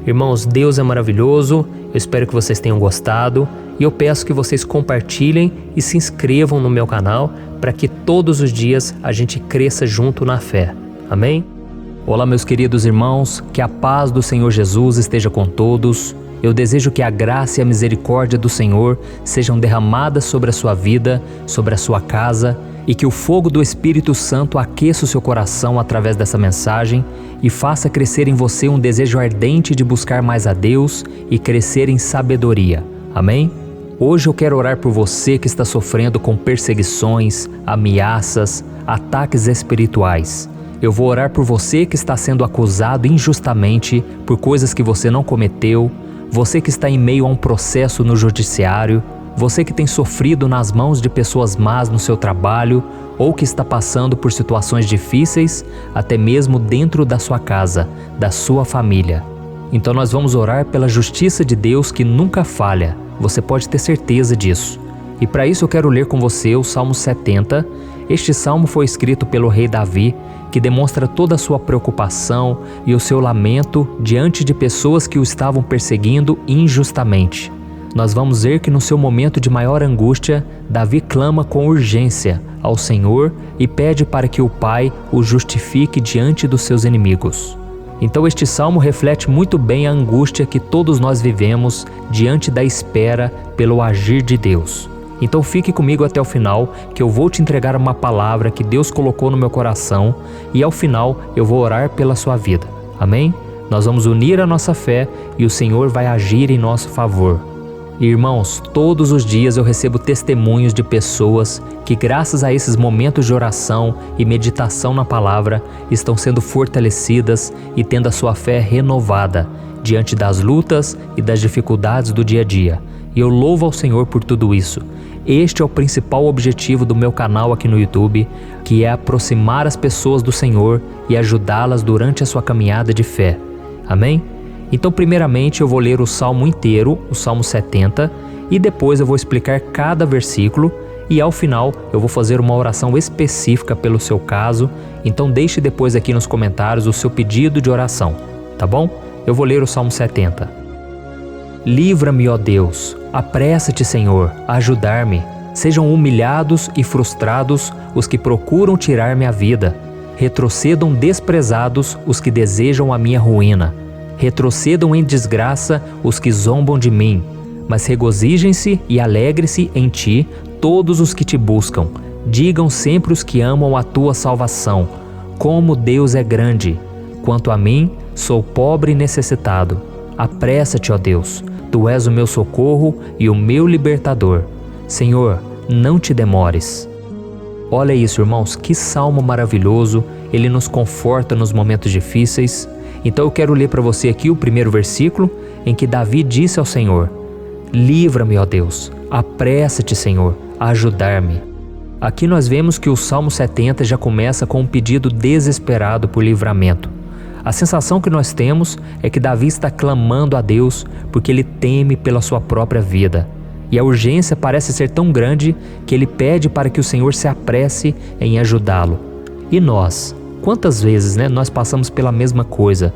Irmãos, Deus é maravilhoso, eu espero que vocês tenham gostado e eu peço que vocês compartilhem e se inscrevam no meu canal para que todos os dias a gente cresça junto na fé. Amém? Olá, meus queridos irmãos, que a paz do Senhor Jesus esteja com todos. Eu desejo que a graça e a misericórdia do Senhor sejam derramadas sobre a sua vida, sobre a sua casa, e que o fogo do Espírito Santo aqueça o seu coração através dessa mensagem e faça crescer em você um desejo ardente de buscar mais a Deus e crescer em sabedoria. Amém? Hoje eu quero orar por você que está sofrendo com perseguições, ameaças, ataques espirituais. Eu vou orar por você que está sendo acusado injustamente por coisas que você não cometeu, você que está em meio a um processo no judiciário, você que tem sofrido nas mãos de pessoas más no seu trabalho ou que está passando por situações difíceis, até mesmo dentro da sua casa, da sua família. Então nós vamos orar pela justiça de Deus que nunca falha, você pode ter certeza disso. E para isso eu quero ler com você o Salmo 70. Este salmo foi escrito pelo rei Davi, que demonstra toda a sua preocupação e o seu lamento diante de pessoas que o estavam perseguindo injustamente. Nós vamos ver que no seu momento de maior angústia, Davi clama com urgência ao Senhor e pede para que o Pai o justifique diante dos seus inimigos. Então este salmo reflete muito bem a angústia que todos nós vivemos diante da espera pelo agir de Deus. Então fique comigo até o final, que eu vou te entregar uma palavra que Deus colocou no meu coração e ao final eu vou orar pela sua vida. Amém? Nós vamos unir a nossa fé e o Senhor vai agir em nosso favor. Irmãos, todos os dias eu recebo testemunhos de pessoas que, graças a esses momentos de oração e meditação na palavra, estão sendo fortalecidas e tendo a sua fé renovada diante das lutas e das dificuldades do dia a dia. E eu louvo ao Senhor por tudo isso. Este é o principal objetivo do meu canal aqui no YouTube, que é aproximar as pessoas do Senhor e ajudá-las durante a sua caminhada de fé. Amém? Então, primeiramente, eu vou ler o Salmo inteiro, o Salmo 70, e depois eu vou explicar cada versículo e ao final eu vou fazer uma oração específica pelo seu caso. Então, deixe depois aqui nos comentários o seu pedido de oração, tá bom? Eu vou ler o Salmo 70. Livra-me, ó Deus, apressa-te, Senhor, a ajudar-me. Sejam humilhados e frustrados os que procuram tirar-me a vida. Retrocedam desprezados os que desejam a minha ruína. Retrocedam em desgraça os que zombam de mim, mas regozijem-se e alegre-se em ti todos os que te buscam. Digam sempre os que amam a tua salvação, como Deus é grande. Quanto a mim, sou pobre e necessitado. Apressa-te, ó Deus, tu és o meu socorro e o meu libertador. Senhor, não te demores. Olha isso, irmãos, que salmo maravilhoso, ele nos conforta nos momentos difíceis. Então eu quero ler para você aqui o primeiro versículo, em que Davi disse ao Senhor: livra-me, ó Deus, apressa-te, Senhor, a ajudar-me. Aqui nós vemos que o Salmo 70 já começa com um pedido desesperado por livramento. A sensação que nós temos é que Davi está clamando a Deus porque ele teme pela sua própria vida. E a urgência parece ser tão grande que ele pede para que o Senhor se apresse em ajudá-lo. E nós? Quantas vezes nós passamos pela mesma coisa?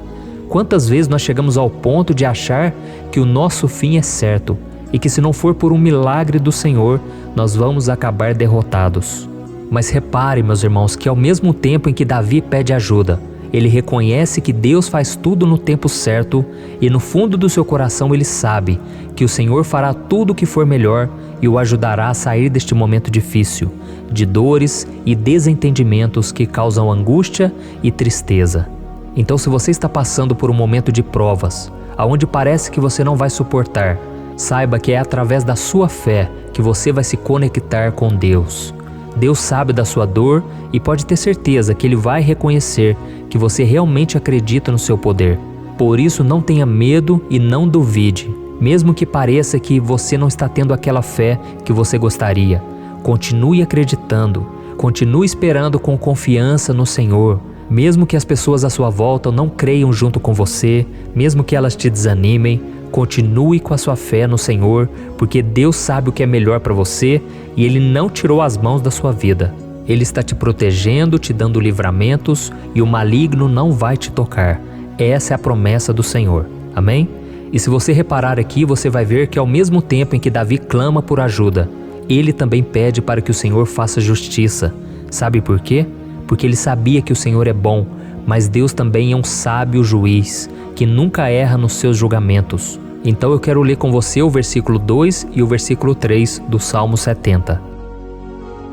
Quantas vezes nós chegamos ao ponto de achar que o nosso fim é certo e que se não for por um milagre do Senhor, nós vamos acabar derrotados? Mas repare, meus irmãos, que ao mesmo tempo em que Davi pede ajuda, ele reconhece que Deus faz tudo no tempo certo e no fundo do seu coração ele sabe que o Senhor fará tudo o que for melhor e o ajudará a sair deste momento difícil, de dores e desentendimentos que causam angústia e tristeza. Então, se você está passando por um momento de provas, aonde parece que você não vai suportar, saiba que é através da sua fé que você vai se conectar com Deus. Deus sabe da sua dor e pode ter certeza que Ele vai reconhecer que você realmente acredita no seu poder. Por isso, não tenha medo e não duvide, mesmo que pareça que você não está tendo aquela fé que você gostaria. Continue acreditando, continue esperando com confiança no Senhor. Mesmo que as pessoas à sua volta não creiam junto com você, mesmo que elas te desanimem, continue com a sua fé no Senhor, porque Deus sabe o que é melhor para você e Ele não tirou as mãos da sua vida. Ele está te protegendo, te dando livramentos e o maligno não vai te tocar. Essa é a promessa do Senhor. Amém? E se você reparar aqui, você vai ver que ao mesmo tempo em que Davi clama por ajuda, ele também pede para que o Senhor faça justiça. Sabe por quê? Porque ele sabia que o Senhor é bom, mas Deus também é um sábio juiz, que nunca erra nos seus julgamentos. Então eu quero ler com você o versículo 2 e o versículo 3 do Salmo 70.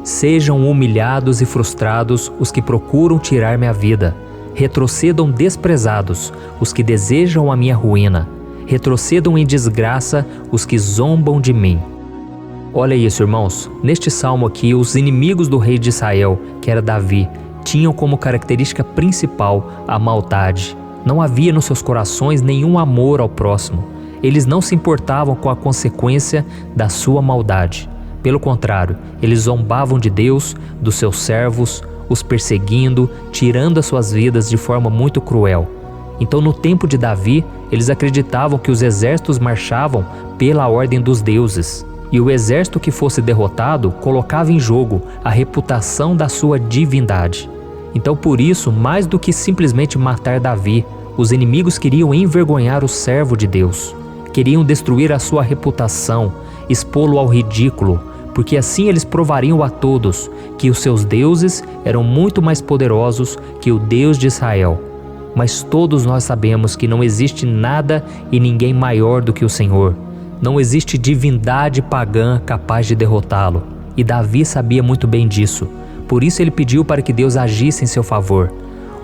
Sejam humilhados e frustrados os que procuram tirar minha vida. Retrocedam desprezados os que desejam a minha ruína. Retrocedam em desgraça os que zombam de mim. Olha isso, irmãos. Neste salmo aqui, os inimigos do rei de Israel, que era Davi, tinham como característica principal a maldade. Não havia nos seus corações nenhum amor ao próximo. Eles não se importavam com a consequência da sua maldade. Pelo contrário, eles zombavam de Deus, dos seus servos, os perseguindo, tirando as suas vidas de forma muito cruel. Então, no tempo de Davi, eles acreditavam que os exércitos marchavam pela ordem dos deuses. E o exército que fosse derrotado colocava em jogo a reputação da sua divindade. Então, por isso, mais do que simplesmente matar Davi, os inimigos queriam envergonhar o servo de Deus. Queriam destruir a sua reputação, expô-lo ao ridículo, porque assim eles provariam a todos que os seus deuses eram muito mais poderosos que o Deus de Israel. Mas todos nós sabemos que não existe nada e ninguém maior do que o Senhor. Não existe divindade pagã capaz de derrotá-lo. E Davi sabia muito bem disso. Por isso ele pediu para que Deus agisse em seu favor.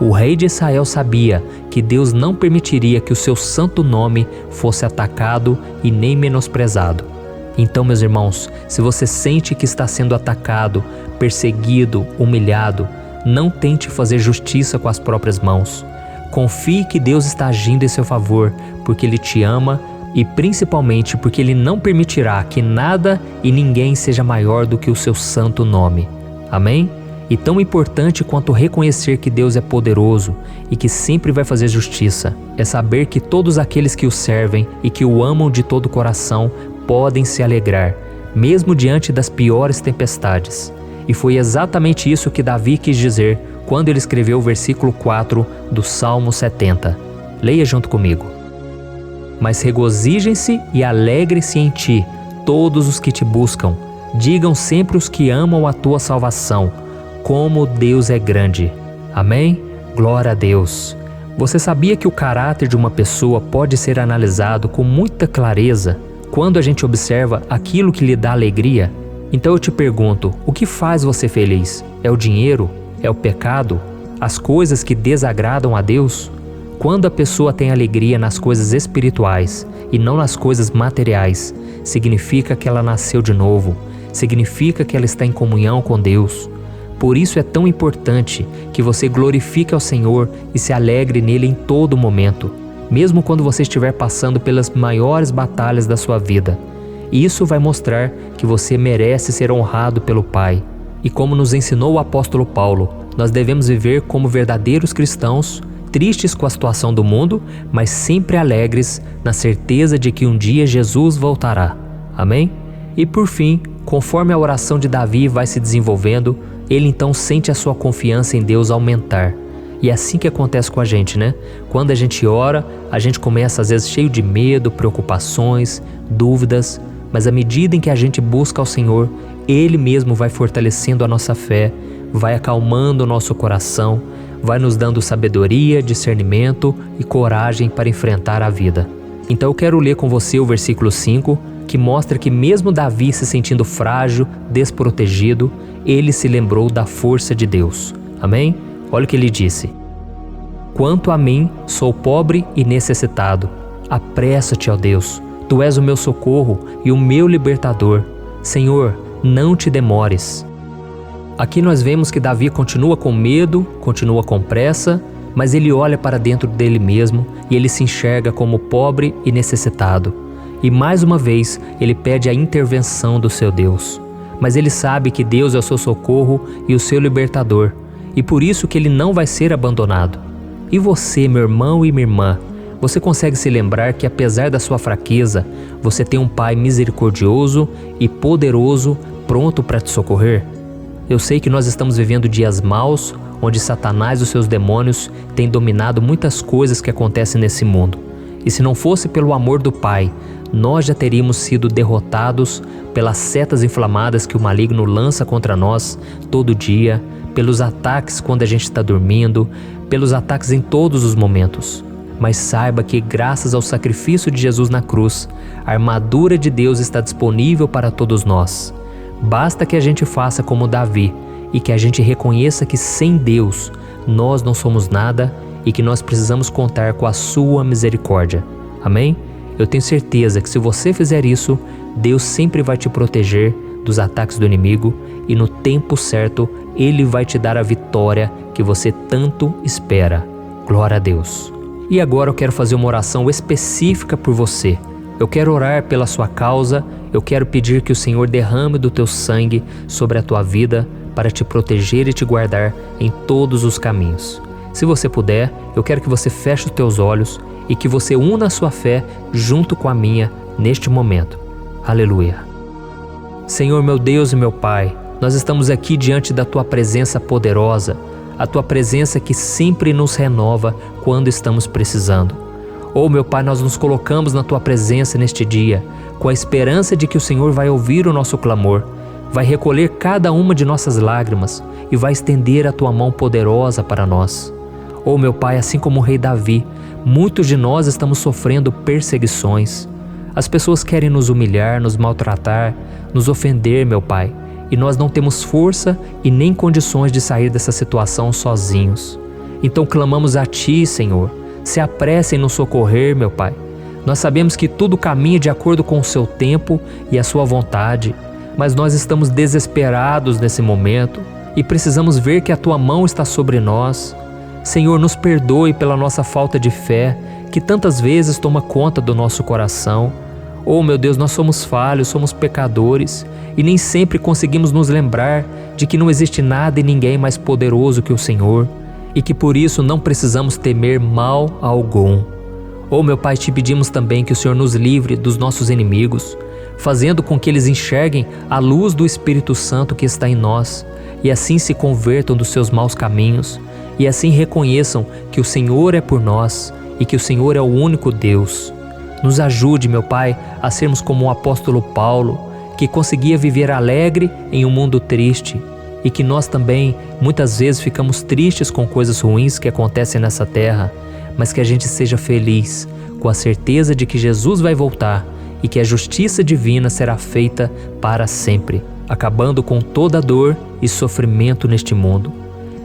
O rei de Israel sabia que Deus não permitiria que o seu santo nome fosse atacado e nem menosprezado. Então, meus irmãos, se você sente que está sendo atacado, perseguido, humilhado, não tente fazer justiça com as próprias mãos. Confie que Deus está agindo em seu favor, porque Ele te ama e principalmente porque Ele não permitirá que nada e ninguém seja maior do que o seu santo nome. Amém? E tão importante quanto reconhecer que Deus é poderoso e que sempre vai fazer justiça, é saber que todos aqueles que o servem e que o amam de todo o coração podem se alegrar, mesmo diante das piores tempestades. E foi exatamente isso que Davi quis dizer quando ele escreveu o versículo 4 do Salmo 70. Leia junto comigo. Mas regozijem-se e alegrem-se em ti, todos os que te buscam. Digam sempre os que amam a tua salvação, como Deus é grande. Amém? Glória a Deus. Você sabia que o caráter de uma pessoa pode ser analisado com muita clareza quando a gente observa aquilo que lhe dá alegria? Então eu te pergunto, o que faz você feliz? É o dinheiro? É o pecado? As coisas que desagradam a Deus? Quando a pessoa tem alegria nas coisas espirituais e não nas coisas materiais, significa que ela nasceu de novo, significa que ela está em comunhão com Deus. Por isso é tão importante que você glorifique ao Senhor e se alegre nele em todo momento, mesmo quando você estiver passando pelas maiores batalhas da sua vida. E isso vai mostrar que você merece ser honrado pelo Pai. E como nos ensinou o apóstolo Paulo, nós devemos viver como verdadeiros cristãos, tristes com a situação do mundo, mas sempre alegres na certeza de que um dia Jesus voltará. Amém? E por fim, conforme a oração de Davi vai se desenvolvendo, ele então sente a sua confiança em Deus aumentar. E é assim que acontece com a gente, né? Quando a gente ora, a gente começa às vezes cheio de medo, preocupações, dúvidas, mas à medida em que a gente busca ao Senhor, Ele mesmo vai fortalecendo a nossa fé, vai acalmando o nosso coração, vai nos dando sabedoria, discernimento e coragem para enfrentar a vida. Então eu quero ler com você o versículo 5, que mostra que mesmo Davi se sentindo frágil, desprotegido, ele se lembrou da força de Deus. Amém? Olha o que ele disse: quanto a mim, sou pobre e necessitado. Apressa-te, ó Deus, tu és o meu socorro e o meu libertador. Senhor, não te demores. Aqui nós vemos que Davi continua com medo, continua com pressa, mas ele olha para dentro dele mesmo e ele se enxerga como pobre e necessitado. E mais uma vez ele pede a intervenção do seu Deus. Mas ele sabe que Deus é o seu socorro e o seu libertador, e por isso que ele não vai ser abandonado. E você, meu irmão e minha irmã, você consegue se lembrar que apesar da sua fraqueza, você tem um Pai misericordioso e poderoso pronto para te socorrer? Eu sei que nós estamos vivendo dias maus, onde Satanás e os seus demônios têm dominado muitas coisas que acontecem nesse mundo. E se não fosse pelo amor do Pai, nós já teríamos sido derrotados pelas setas inflamadas que o maligno lança contra nós todo dia, pelos ataques quando a gente está dormindo, pelos ataques em todos os momentos. Mas saiba que graças ao sacrifício de Jesus na cruz, a armadura de Deus está disponível para todos nós. Basta que a gente faça como Davi e que a gente reconheça que sem Deus nós não somos nada e que nós precisamos contar com a sua misericórdia. Amém? Eu tenho certeza que se você fizer isso, Deus sempre vai te proteger dos ataques do inimigo e no tempo certo Ele vai te dar a vitória que você tanto espera. Glória a Deus. E agora eu quero fazer uma oração específica por você. Eu quero orar pela sua causa, eu quero pedir que o Senhor derrame do teu sangue sobre a tua vida para te proteger e te guardar em todos os caminhos. Se você puder, eu quero que você feche os teus olhos e que você una a sua fé junto com a minha neste momento. Aleluia. Senhor, meu Deus e meu Pai, nós estamos aqui diante da Tua presença poderosa, a Tua presença que sempre nos renova quando estamos precisando. Oh, meu Pai, nós nos colocamos na Tua presença neste dia, com a esperança de que o Senhor vai ouvir o nosso clamor, vai recolher cada uma de nossas lágrimas e vai estender a Tua mão poderosa para nós. Oh, meu Pai, assim como o rei Davi, muitos de nós estamos sofrendo perseguições. As pessoas querem nos humilhar, nos maltratar, nos ofender, meu Pai, e nós não temos força e nem condições de sair dessa situação sozinhos. Então clamamos a Ti, Senhor, se apresse em nos socorrer, meu Pai. Nós sabemos que tudo caminha de acordo com o Seu tempo e a Sua vontade, mas nós estamos desesperados nesse momento e precisamos ver que a Tua mão está sobre nós. Senhor, nos perdoe pela nossa falta de fé, que tantas vezes toma conta do nosso coração. Oh, meu Deus, nós somos falhos, somos pecadores e nem sempre conseguimos nos lembrar de que não existe nada e ninguém mais poderoso que o Senhor e que por isso não precisamos temer mal algum. Oh, meu Pai, te pedimos também que o Senhor nos livre dos nossos inimigos, fazendo com que eles enxerguem a luz do Espírito Santo que está em nós e assim se convertam dos seus maus caminhos e assim reconheçam que o Senhor é por nós e que o Senhor é o único Deus. Nos ajude, meu Pai, a sermos como o apóstolo Paulo, que conseguia viver alegre em um mundo triste, e que nós também muitas vezes ficamos tristes com coisas ruins que acontecem nessa terra, mas que a gente seja feliz, com a certeza de que Jesus vai voltar e que a justiça divina será feita para sempre, acabando com toda dor e sofrimento neste mundo.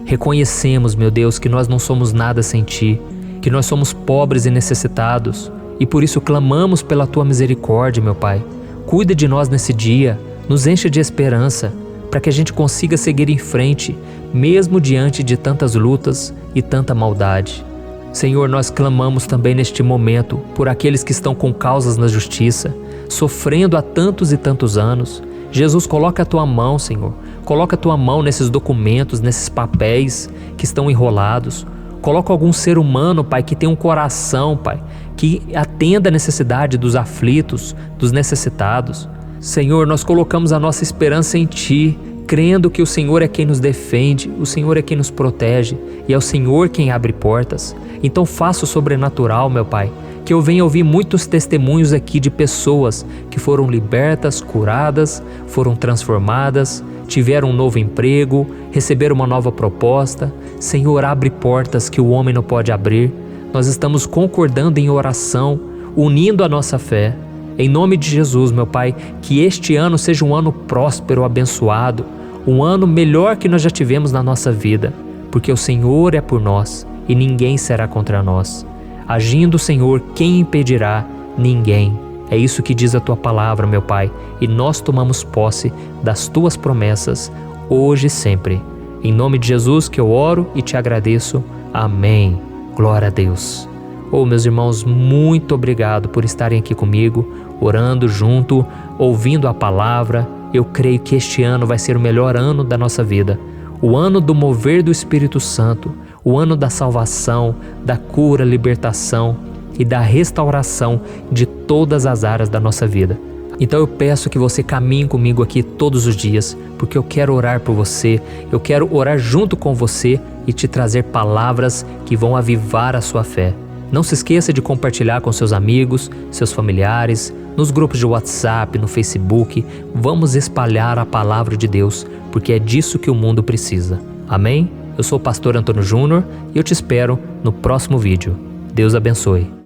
Reconhecemos, meu Deus, que nós não somos nada sem Ti, que nós somos pobres e necessitados, e por isso clamamos pela Tua misericórdia, meu Pai. Cuida de nós nesse dia, nos encha de esperança, para que a gente consiga seguir em frente, mesmo diante de tantas lutas e tanta maldade. Senhor, nós clamamos também neste momento por aqueles que estão com causas na justiça, sofrendo há tantos e tantos anos. Jesus, coloca a Tua mão, Senhor. Coloca a Tua mão nesses documentos, nesses papéis que estão enrolados. Coloca algum ser humano, Pai, que tem um coração, Pai, que atenda a necessidade dos aflitos, dos necessitados. Senhor, nós colocamos a nossa esperança em Ti, crendo que o Senhor é quem nos defende, o Senhor é quem nos protege e é o Senhor quem abre portas. Então faça o sobrenatural, meu Pai, que eu venha ouvir muitos testemunhos aqui de pessoas que foram libertas, curadas, foram transformadas, tiveram um novo emprego, receberam uma nova proposta. Senhor, abre portas que o homem não pode abrir. Nós estamos concordando em oração, unindo a nossa fé. Em nome de Jesus, meu Pai, que este ano seja um ano próspero, abençoado, um ano melhor que nós já tivemos na nossa vida, porque o Senhor é por nós e ninguém será contra nós. Agindo o Senhor, quem impedirá? Ninguém. É isso que diz a Tua palavra, meu Pai, e nós tomamos posse das Tuas promessas, hoje e sempre. Em nome de Jesus que eu oro e te agradeço. Amém. Glória a Deus. Meus irmãos, muito obrigado por estarem aqui comigo, orando junto, ouvindo a palavra. Eu creio que este ano vai ser o melhor ano da nossa vida. O ano do mover do Espírito Santo, o ano da salvação, da cura, libertação e da restauração de todas as áreas da nossa vida. Então eu peço que você caminhe comigo aqui todos os dias, porque eu quero orar por você, eu quero orar junto com você e te trazer palavras que vão avivar a sua fé. Não se esqueça de compartilhar com seus amigos, seus familiares, nos grupos de WhatsApp, no Facebook. Vamos espalhar a palavra de Deus, porque é disso que o mundo precisa. Amém? Eu sou o pastor Antônio Júnior e eu te espero no próximo vídeo. Deus abençoe.